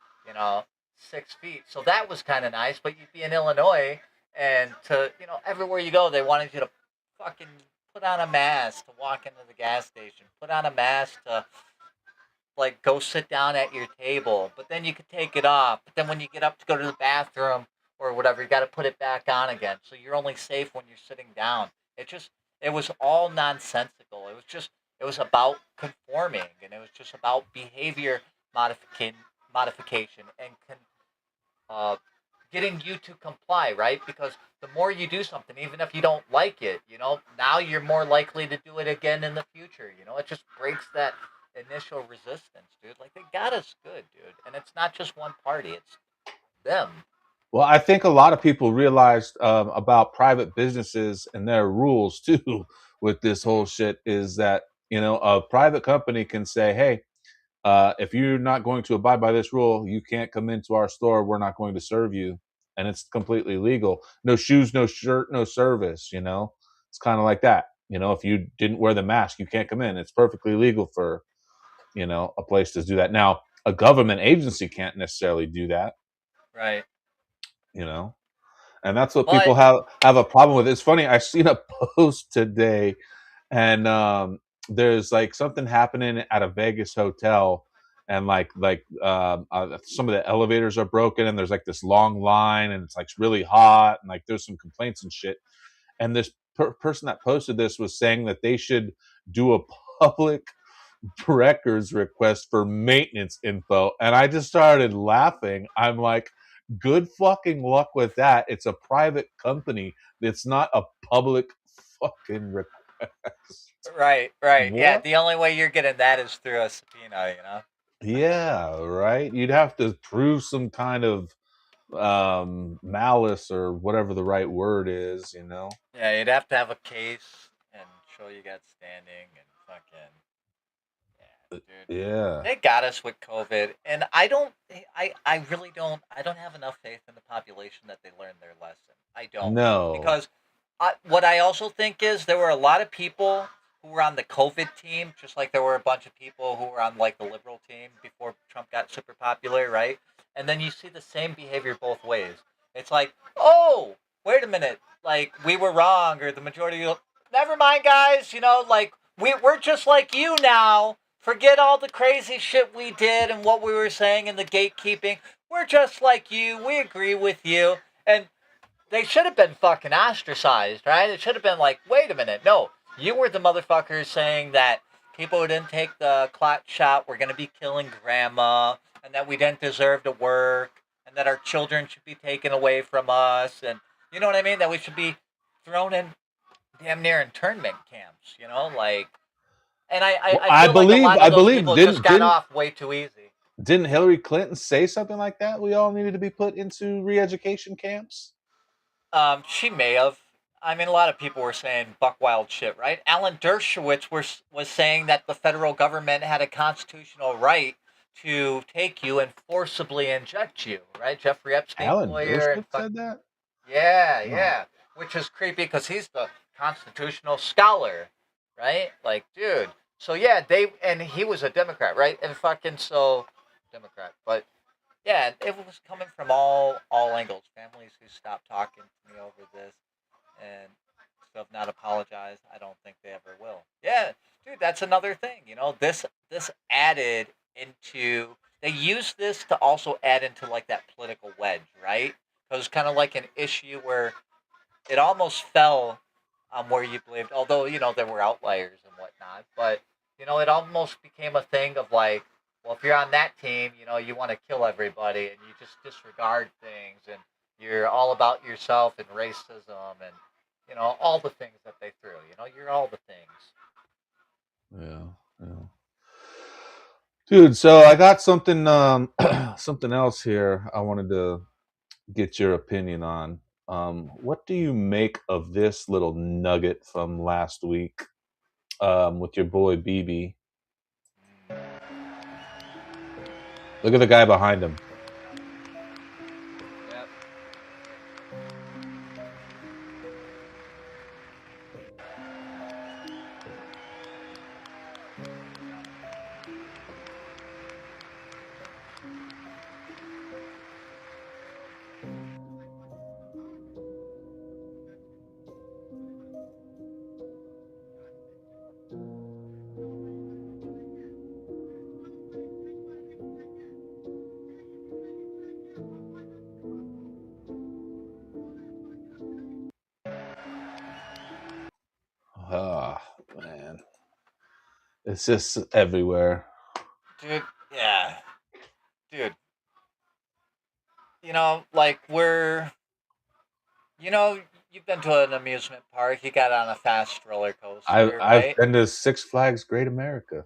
6 feet. So that was kind of nice. But you'd be in Illinois and everywhere you go, they wanted you to fucking put on a mask to walk into the gas station. Put on a mask to like go sit down at your table. But then you could take it off. But then when you get up to go to the bathroom or whatever, you got to put it back on again. So you're only safe when you're sitting down. It was all nonsensical. It was about conforming, and it was just about behavior modification and uh, getting you to comply, right? Because the more you do something, even if you don't like it, now you're more likely to do it again in the future. It just breaks that initial resistance, dude. Like they got us good, dude. And it's not just one party; it's them. Well, I think a lot of people realized about private businesses and their rules too with this whole shit is that, a private company can say, hey, if you're not going to abide by this rule, you can't come into our store. We're not going to serve you. And it's completely legal. No shoes, no shirt, no service, It's kind of like that. If you didn't wear the mask, you can't come in. It's perfectly legal for, a place to do that. Now, a government agency can't necessarily do that, Right. And that's what people But have a problem with. It's funny, I seen a post today, and there's like something happening at a Vegas hotel, and some of the elevators are broken, and there's like this long line, and it's like really hot, and like there's some complaints and shit. And this person that posted this was saying that they should do a public records request for maintenance info, and I just started laughing. I'm like, good fucking luck with that. It's a private company. It's not a public fucking request. right. Yeah, What? the only way you're getting that is through a subpoena. Yeah, right. You'd have to prove some kind of malice or whatever the right word is. Yeah, you'd have to have a case and show you got standing and fucking. Yeah, dude. Yeah. They got us with COVID, and I really don't. I don't have enough faith in the population that they learned their lesson. I don't, No. because what I also think is there were a lot of people who were on the COVID team, just like there were a bunch of people who were on like the liberal team before Trump got super popular, right? And then you see the same behavior both ways. It's like, oh, wait a minute, like we were wrong, or the majority. Never mind, guys. Like we're just like you now. Forget all the crazy shit we did and what we were saying and the gatekeeping. We're just like you. We agree with you. And they should have been fucking ostracized, right? It should have been like, wait a minute. No, you were the motherfuckers saying that people who didn't take the clot shot were going to be killing grandma and that we didn't deserve to work and that our children should be taken away from us. And you know what I mean? That we should be thrown in damn near internment camps, like. And I feel like a lot of those people just got off way too easy. Didn't Hillary Clinton say something like that? We all needed to be put into re-education camps? She may have. I mean, a lot of people were saying buck wild shit, right? Alan Dershowitz was saying that the federal government had a constitutional right to take you and forcibly inject you, right? Jeffrey Epstein, Alan lawyer, Dershowitz said that? Yeah, which is creepy because he's the constitutional scholar, right? Like, dude. So yeah, and he was a Democrat, right? And fucking Democrat, but yeah, it was coming from all angles. Families who stopped talking to me over this and still have not apologized. I don't think they ever will. Yeah, dude, that's another thing. This added into. They used this to also add into like that political wedge, right? It was kind of like an issue where it almost fell on where you believed, although there were outliers and whatnot, but it almost became a thing of like, well, if you're on that team, you want to kill everybody and you just disregard things and you're all about yourself and racism and all the things that they threw. You're all the things. Yeah. Dude, so I got something something else here I wanted to get your opinion on. What do you make of this little nugget from last week with your boy BB? Look at the guy behind him. Yep. Oh man, it's just everywhere. Dude, yeah. Dude. You know, like you've been to an amusement park, you got on a fast roller coaster, I've right? been to Six Flags Great America.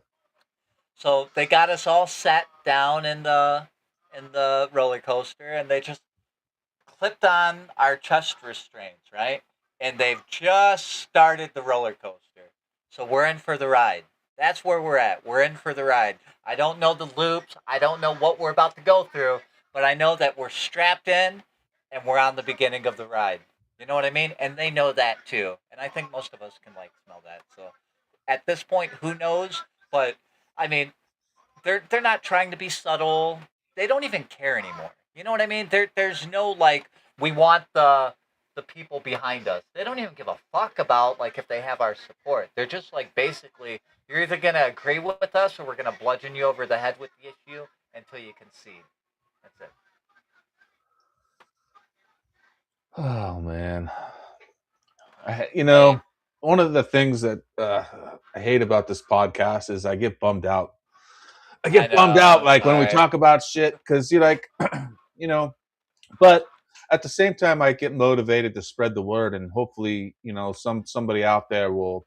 So they got us all sat down in the roller coaster, and they just clipped on our chest restraints, right? And they've just started the roller coaster. So we're in for the ride. That's where we're at. We're in for the ride. I don't know the loops. I don't know what we're about to go through, but I know that we're strapped in and we're on the beginning of the ride. You know what I mean? And they know that too. And I think most of us can like smell that. So at this point, who knows? But I mean, they're not trying to be subtle. They don't even care anymore. You know what I mean? There's no like we want the people behind us. They don't even give a fuck about like if they have our support. They're just like basically you're either gonna agree with us or we're gonna bludgeon you over the head with the issue until you concede. That's it. Oh man, you know, one of the things that I hate about this podcast is I get bummed out. I get bummed out like when we talk about shit because you're like, you know, but at the same time I get motivated to spread the word and hopefully, you know, somebody out there will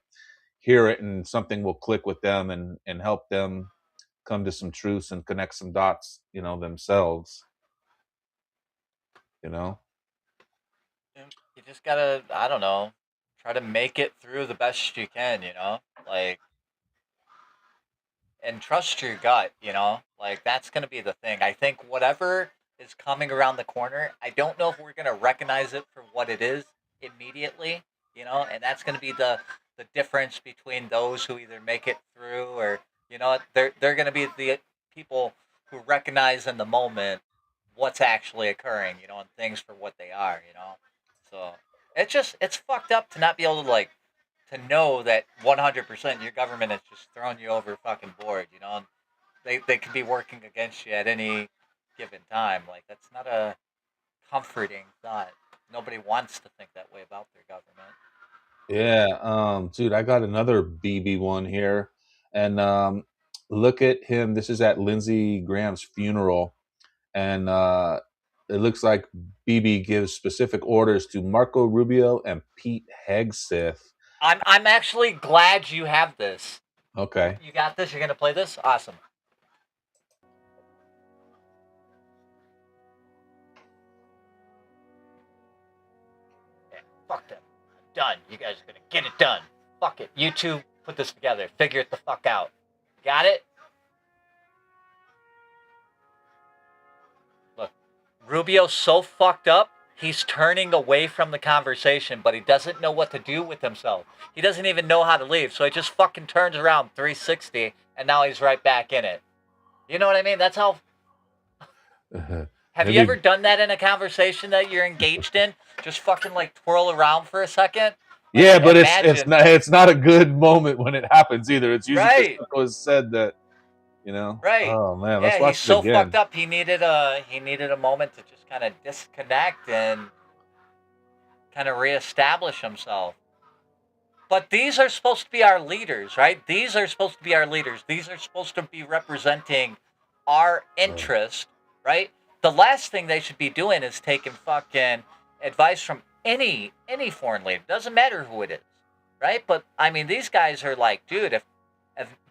hear it and something will click with them and help them come to some truths and connect some dots, you know, themselves. You know? You just gotta, I don't know, try to make it through the best you can, you know? Like, and trust your gut, you know? Like, that's gonna be the thing. I think whatever is coming around the corner, I don't know if we're gonna recognize it for what it is immediately, you know? And that's gonna be the difference between those who either make it through or, you know, they're gonna be the people who recognize in the moment what's actually occurring, you know, and things for what they are, you know? So it's fucked up to not be able to like to know that 100% your government is just throwing you over fucking board, you know. And they could be working against you at any given time. Like that's not a comforting thought. Nobody wants to think that way about their government. Yeah, dude, I got another BB one here, and look at him. This is at Lindsey Graham's funeral, and it looks like BB gives specific orders to Marco Rubio and Pete Hegseth. I'm actually glad you have this. Okay. You got this. You're gonna play this. Awesome. Yeah, fuck them. Done. You guys are gonna get it done. Fuck it. You two put this together. Figure it the fuck out. Got it? Look, Rubio's so fucked up, he's turning away from the conversation, but he doesn't know what to do with himself. He doesn't even know how to leave, so he just fucking turns around 360, and now he's right back in it. You know what I mean? That's how... Have you ever done that in a conversation that you're engaged in? Just fucking like twirl around for a second? Yeah, but it's not a good moment when it happens either. It's usually right. It was said that, you know. Right. Oh man, let's watch he's so it again. fucked up. He needed a moment to just kind of disconnect and kind of reestablish himself. But these are supposed to be our leaders, right? These are supposed to be our leaders. These are supposed to be representing our interest, right? The last thing they should be doing is taking fucking advice from any foreign leader. Doesn't matter who it is, right? But I mean, these guys are like, dude, if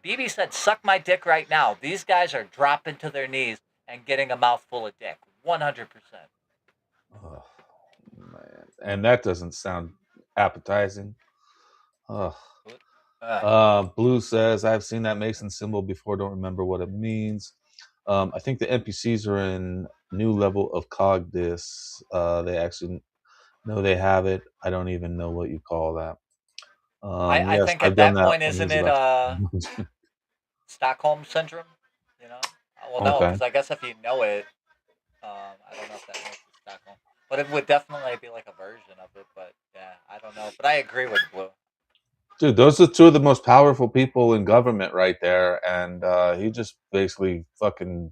BB said, suck my dick right now, these guys are dropping to their knees and getting a mouthful of dick. 100%. Oh, man. And that doesn't sound appetizing. Oh. Blue says, I've seen that Mason symbol before, don't remember what it means. I think the NPCs are in new level of Cogdis. They actually know they have it. I don't even know what you call that. I yes, think I've at that done that point, isn't it Stockholm Syndrome? You know? Well, no, Okay. because I guess if you know it, I don't know if that makes it Stockholm. But it would definitely be like a version of it. But yeah, I don't know. But I agree with Blue. Dude, those are two of the most powerful people in government right there. And he just basically fucking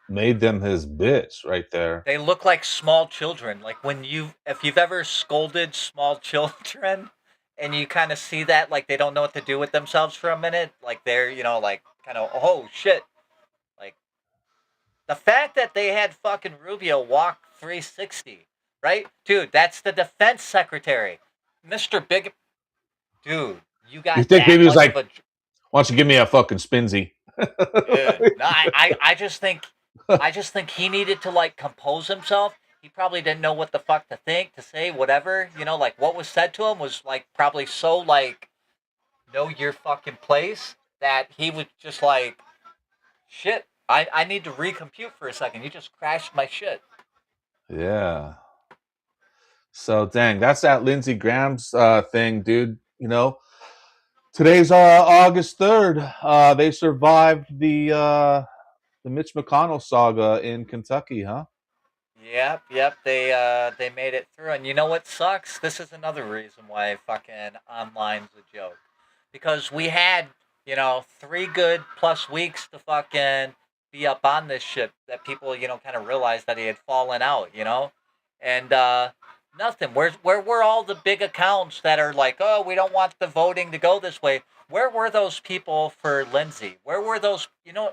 made them his bitch right there. They look like small children. Like if you've ever scolded small children, and you kind of see that like they don't know what to do with themselves for a minute, like they're like kind of oh shit, like the fact that they had fucking Rubio walk 360, right, dude? That's the defense secretary, Mr. Big, dude. You got You think that maybe he was much like, of a why don't you give me a fucking Spinzy? dude. No, I just think he needed to like compose himself. He probably didn't know what the fuck to think, to say, whatever. Like what was said to him was like probably so like know your fucking place that he was just like, shit. I need to recompute for a second. You just crashed my shit. Yeah. So dang, that's that Lindsey Graham's thing, dude. Today's August 3rd. They survived the Mitch McConnell saga in Kentucky, huh? Yep. They made it through, and you know what sucks? This is another reason why fucking online's a joke, because we had 3 good+ weeks to fucking be up on this shit that people kind of realized that he had fallen out, and nothing. Where were all the big accounts that are like, oh, we don't want the voting to go this way? Where were those people for Lindsey? Where were those,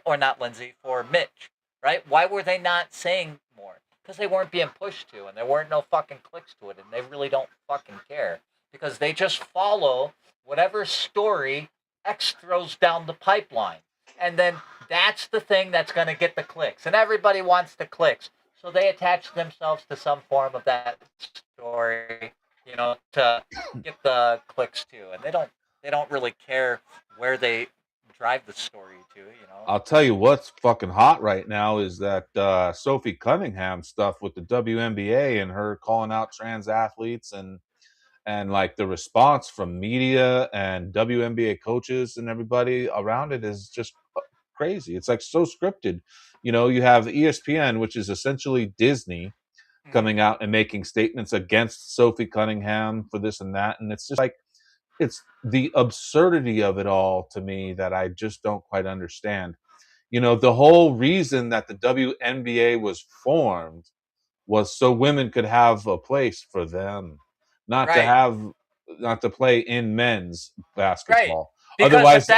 or not Lindsey, for Mitch, right? Why were they not saying more? Because they weren't being pushed to, and there weren't no fucking clicks to it, and they really don't fucking care. Because they just follow whatever story X throws down the pipeline. And then that's the thing that's going to get the clicks. And everybody wants the clicks. So they attach themselves to some form of that story, to get the clicks too. And they don't really care where they drive the story to, I'll tell you what's fucking hot right now is that Sophie Cunningham stuff with the WNBA and her calling out trans athletes and like the response from media and WNBA coaches and everybody around it is just crazy. It's like so scripted. You have ESPN, which is essentially Disney, coming out and making statements against Sophie Cunningham for this and that, and it's just like it's the absurdity of it all to me that I just don't quite understand. The whole reason that the WNBA was formed was so women could have a place for them, not to play in men's basketball. Right. Because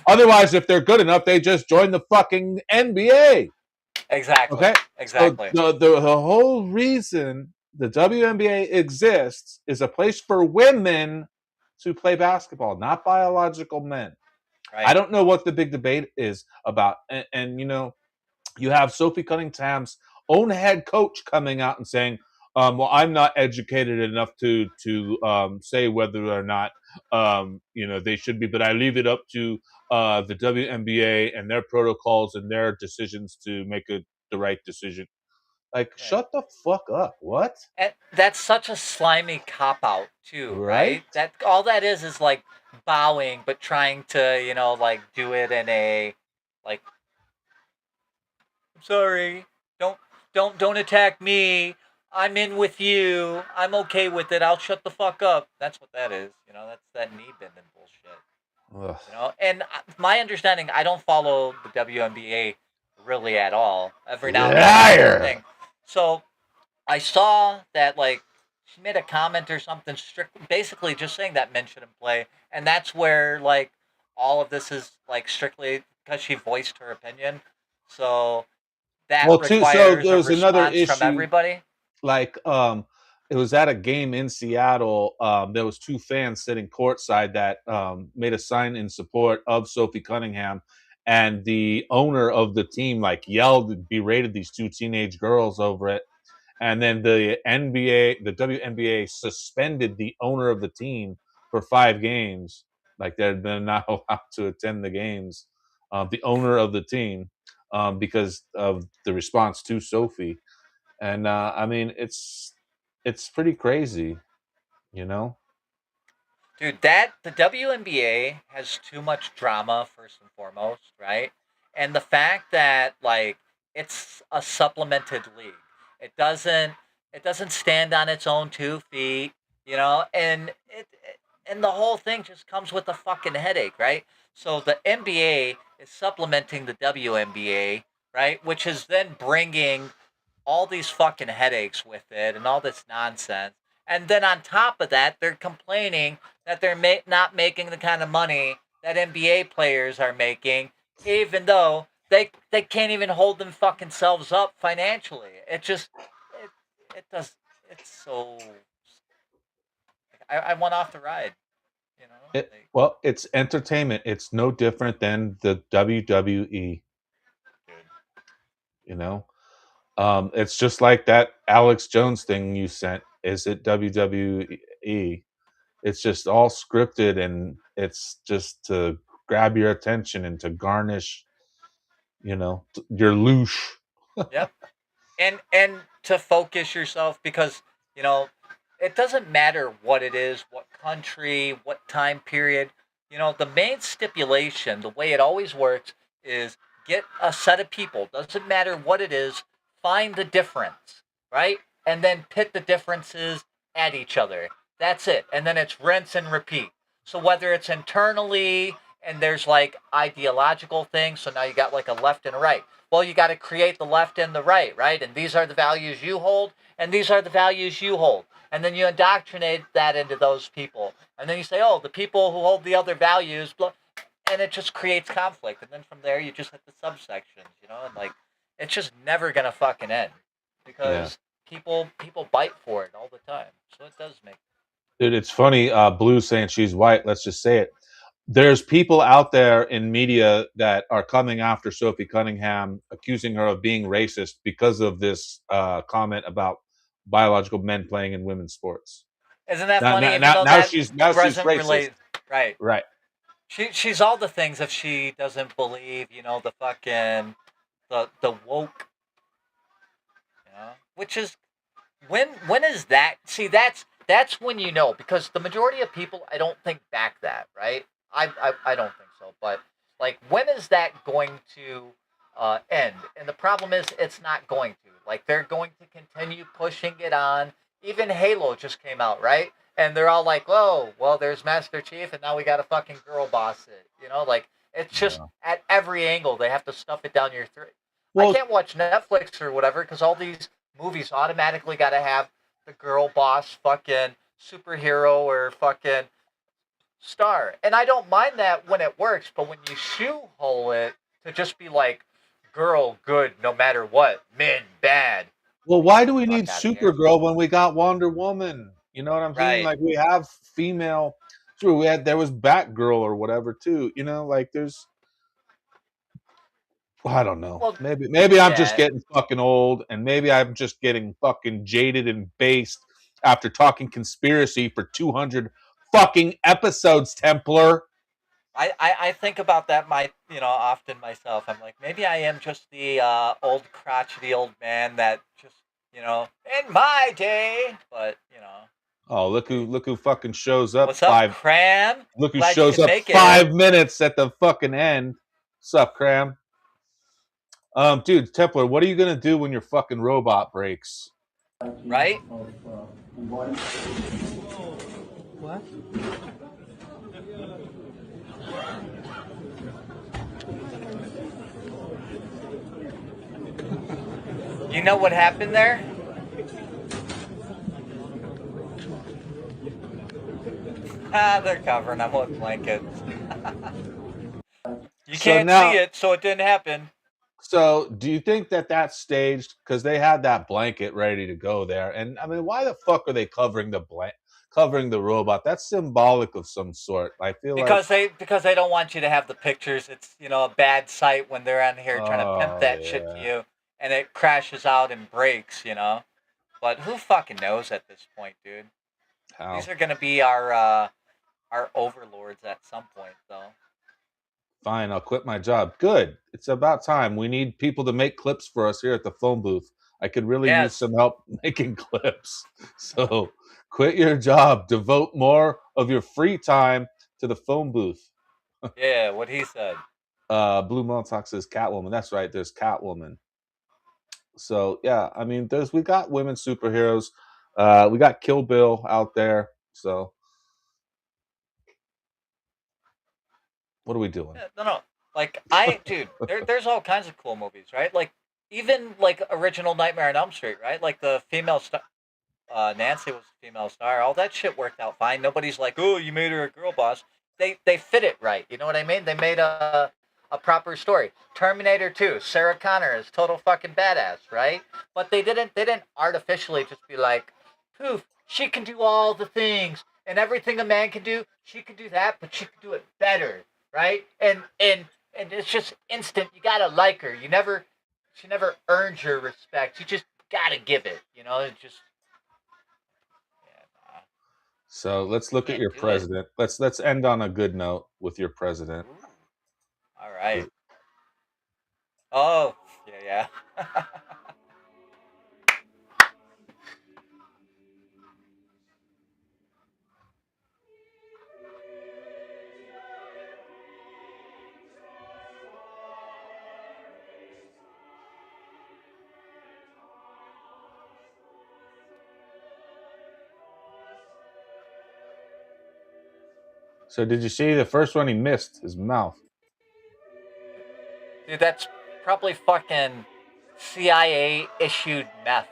Otherwise, if they're good enough, they just join the fucking NBA. Exactly. Okay. Exactly. So the whole reason the WNBA exists is a place for women to play basketball, not biological men. Right. I don't know what the big debate is about, and you have Sophie Cunningham's own head coach coming out and saying, "Well, I'm not educated enough to say whether or not they should be, but I leave it up to the WNBA and their protocols and their decisions to make the right decision." Like, shut the fuck up. What? And that's such a slimy cop out too, Right? That all that is like bowing, but trying to like do it in a like, I'm sorry, don't attack me. I'm in with you. I'm okay with it. I'll shut the fuck up. That's what that is. That's that knee bending bullshit. Ugh. And my understanding, I don't follow the WNBA really at all. Every now and Liar. then. So I saw that like she made a comment or something basically just saying that men shouldn't play, and that's where like all of this is like strictly because she voiced her opinion. So that requires there's a another response issue from everybody. Like it was at a game in Seattle. There was 2 fans sitting courtside that made a sign in support of Sophie Cunningham, and the owner of the team like yelled and berated these 2 teenage girls over it. And then the WNBA suspended the owner of the team for 5 games. Like they're not allowed to attend the games. The owner of the team, because of the response to Sophie. And I mean, it's pretty crazy, Dude, the WNBA has too much drama first and foremost, right? And the fact that like it's a supplemented league. It doesn't stand on its own 2 feet, and the whole thing just comes with a fucking headache, right? So the NBA is supplementing the WNBA, right? Which is then bringing all these fucking headaches with it and all this nonsense. And then on top of that, they're complaining that they're not making the kind of money that NBA players are making, even though they can't even hold them fucking selves up financially. It just it does. It's so. I went off the ride. You know. Well, it's entertainment. It's no different than the WWE. You know, it's just like that Alex Jones thing you sent. Is it WWE? It's just all scripted, and it's just to grab your attention and to garnish, your loosh. Yep. And to focus yourself, because it doesn't matter what it is, what country, what time period. The main stipulation, the way it always works, is get a set of people. Doesn't matter what it is. Find the difference, right? And then pit the differences at each other. That's it. And then it's rinse and repeat. So whether it's internally and there's like ideological things, so now you got like a left and a right. Well, you got to create the left and the right, right? And these are the values you hold, and these are the values you hold. And then you indoctrinate that into those people. And then you say, oh, the people who hold the other values, blah, and it just creates conflict. And then from there, you just hit the subsections, and like, it's just never going to fucking end. Because people bite for it all the time. So it does make. Dude, it's funny. Blue saying she's white. Let's just say it. There's people out there in media that are coming after Sophie Cunningham, accusing her of being racist because of this comment about biological men playing in women's sports. Isn't that Now- funny? now- Even now- though now that she's doesn't racist. relate- Right. Right. She's all the things if she doesn't believe, the fucking the woke. Which is when is that? See, that's when because the majority of people I don't think back that, right? I don't think so, but like when is that going to end? And the problem is it's not going to. Like they're going to continue pushing it on. Even Halo just came out, right? And they're all like, "Whoa, well, there's Master Chief, and now we got to fucking girl boss it." Like it's just at every angle they have to stuff it down your throat. Well- I can't watch Netflix or whatever because all these movies automatically got to have the girl boss fucking superhero or fucking star. And I don't mind that when it works, but when you shoehole it to just be like girl good no matter what, men bad. Well, why do we need Supergirl when we got Wonder Woman? You know what I'm saying? Right. Like we have female. True, there was Batgirl or whatever too. Like there's. I don't know. Well, maybe I'm just yeah. getting fucking old, and maybe I'm just getting fucking jaded and based after talking conspiracy for 200 fucking episodes, Templar. I think about that often myself. I'm like, maybe I am just the old crotchety old man that just in my day, but Oh, look who fucking shows up. What's up, Cram? Look who Glad you shows could up make it. 5 minutes at the fucking end. What's up, Cram? Dude, Templar, what are you gonna do when your fucking robot breaks? Right? What? You know what happened there? They're covering them with blankets. You can't see it, so it didn't happen. So, do you think that that's staged? Because they had that blanket ready to go there, and I mean, why the fuck are they covering the robot? That's symbolic of some sort. I feel because they don't want you to have the pictures. It's a bad sight when they're on here trying to pimp that shit to you, and it crashes out and breaks. But who fucking knows at this point, dude? How? These are gonna be our overlords at some point, though. Fine, I'll quit my job. Good. It's about time. We need people to make clips for us here at the phone booth. I could really use some help making clips. So quit your job. Devote more of your free time to the phone booth. Yeah, what he said. Blue Montauk says Catwoman. That's right. There's Catwoman. So yeah, I mean, we got women superheroes. We got Kill Bill out there. So what are we doing? No. Like dude, there's all kinds of cool movies, right? Like even like original Nightmare on Elm Street, right? Like the female Nancy was a female star. All that shit worked out fine. Nobody's like, oh, you made her a girl boss. They fit it right. You know what I mean? They made a proper story. Terminator 2, Sarah Connor is total fucking badass, right? But they didn't artificially just be like, poof, she can do all the things and everything a man can do, she can do that, but she can do it better, right? And it's just instant. You gotta like her. She never earns your respect. You just gotta give it. You know, it just. So let's look at your president. Let's end on a good note with your president. All right. Oh, yeah. So did you see the first one he missed? His mouth. Dude, that's probably fucking CIA issued meth.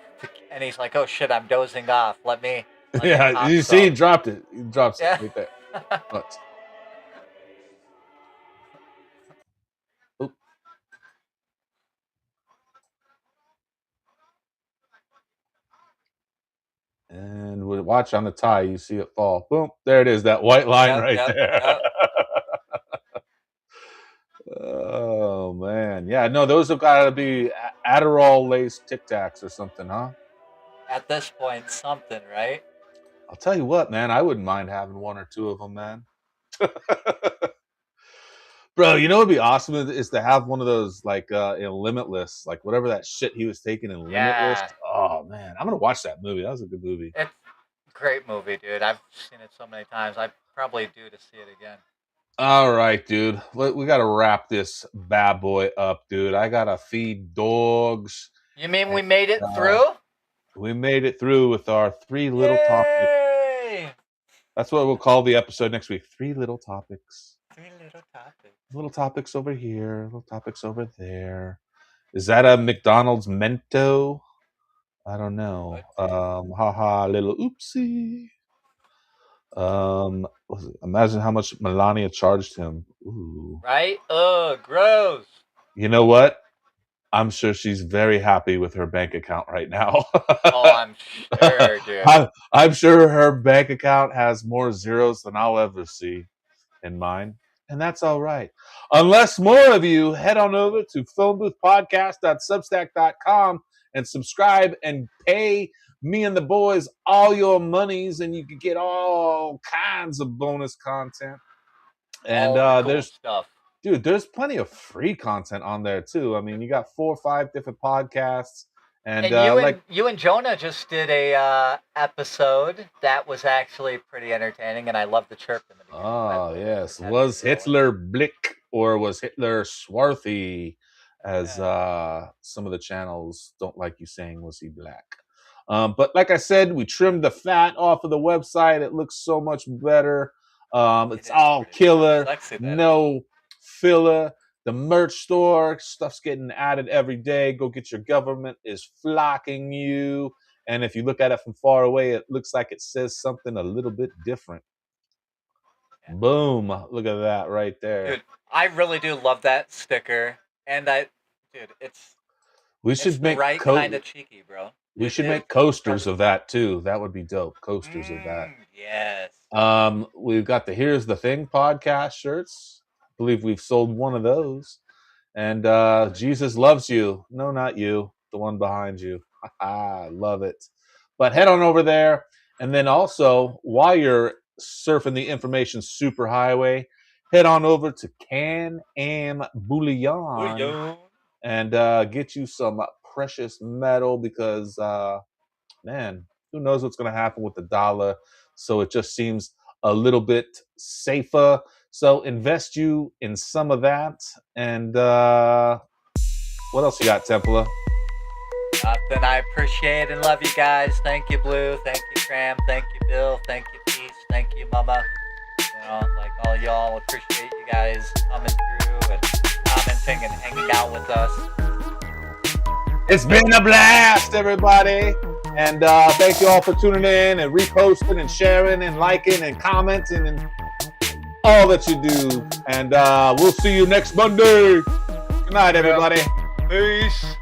And he's like, oh shit, I'm dozing off. Let me Yeah, pop you see, some." he dropped it. He drops Yeah. it right there. But, oop. And with watch on the tie, you see it fall. Boom! There it is. That white line Yep, right yep, there. yep. Oh man, yeah. No, those have got to be Adderall laced Tic Tacs or something, huh? At this point, something, right? I'll tell you what, man. I wouldn't mind having one or two of them, man. Bro, you know what'd be awesome is to have one of those like in Limitless, like whatever that shit he was taking in Limitless. Yeah. Oh man, I'm gonna watch that movie. That was a good movie. It's a great movie, dude. I've seen it so many times. I probably due to see it again. All right, dude. We gotta wrap this bad boy up, dude. I gotta feed dogs. You mean we made it through? We made it through with our 3 little topics. Yay! That's what we'll call the episode next week. 3 little topics. 3 little topics. Little topics over here, little topics over there. Is that a McDonald's Mento? I don't know. Haha, little oopsie. Imagine how much Melania charged him. Ooh. Right? Ugh, gross. You know what? I'm sure she's very happy with her bank account right now. Oh, I'm sure, dude. I'm sure her bank account has more zeros than I'll ever see in mine. And that's all right. Unless more of you head on over to phoneboothpodcast.substack.com and subscribe and pay me and the boys all your monies, and you can get all kinds of bonus content. And All the cool there's stuff. Dude, there's plenty of free content on there too. I mean, you got 4 or 5 different podcasts, and you and Jonah just did a episode that was actually pretty entertaining, and I love the chirp in the beginning. oh yes, was Hitler Blick or was Hitler Swarthy, as some of the channels don't like you saying, was he black? But like I said, we trimmed the fat off of the website. It looks so much better. It's all killer. Sexy, that No filler. The merch store stuff's getting added every day. Go get your government is flocking you. And if you look at it from far away, it looks like it says something a little bit different. Boom. Look at that right there. Dude, I really do love that sticker, and it's We should the make right kind of cheeky, bro. We should It make is. coasters of that too. That would be dope. Coasters of that. Yes. We've got the Here's the Thing podcast shirts. I believe we've sold one of those. And Jesus loves you. No, not you. The one behind you. I love it. But head on over there. And then also, while you're surfing the information superhighway, head on over to Can-Am Bullion and get you some precious metal, because man, who knows what's going to happen with the dollar. So it just seems a little bit safer. So invest you in some of that. And what else you got, Templar? Nothing. I appreciate and love you guys. Thank you, Blue. Thank you, Cram. Thank you, Bill. Thank you, Peace. Thank you, Mama. You know, like all y'all, appreciate you guys coming through and commenting and hanging out with us. It's been a blast, everybody. And thank you all for tuning in and reposting and sharing and liking and commenting and all that you do. And we'll see you next Monday. Good night, everybody. Peace.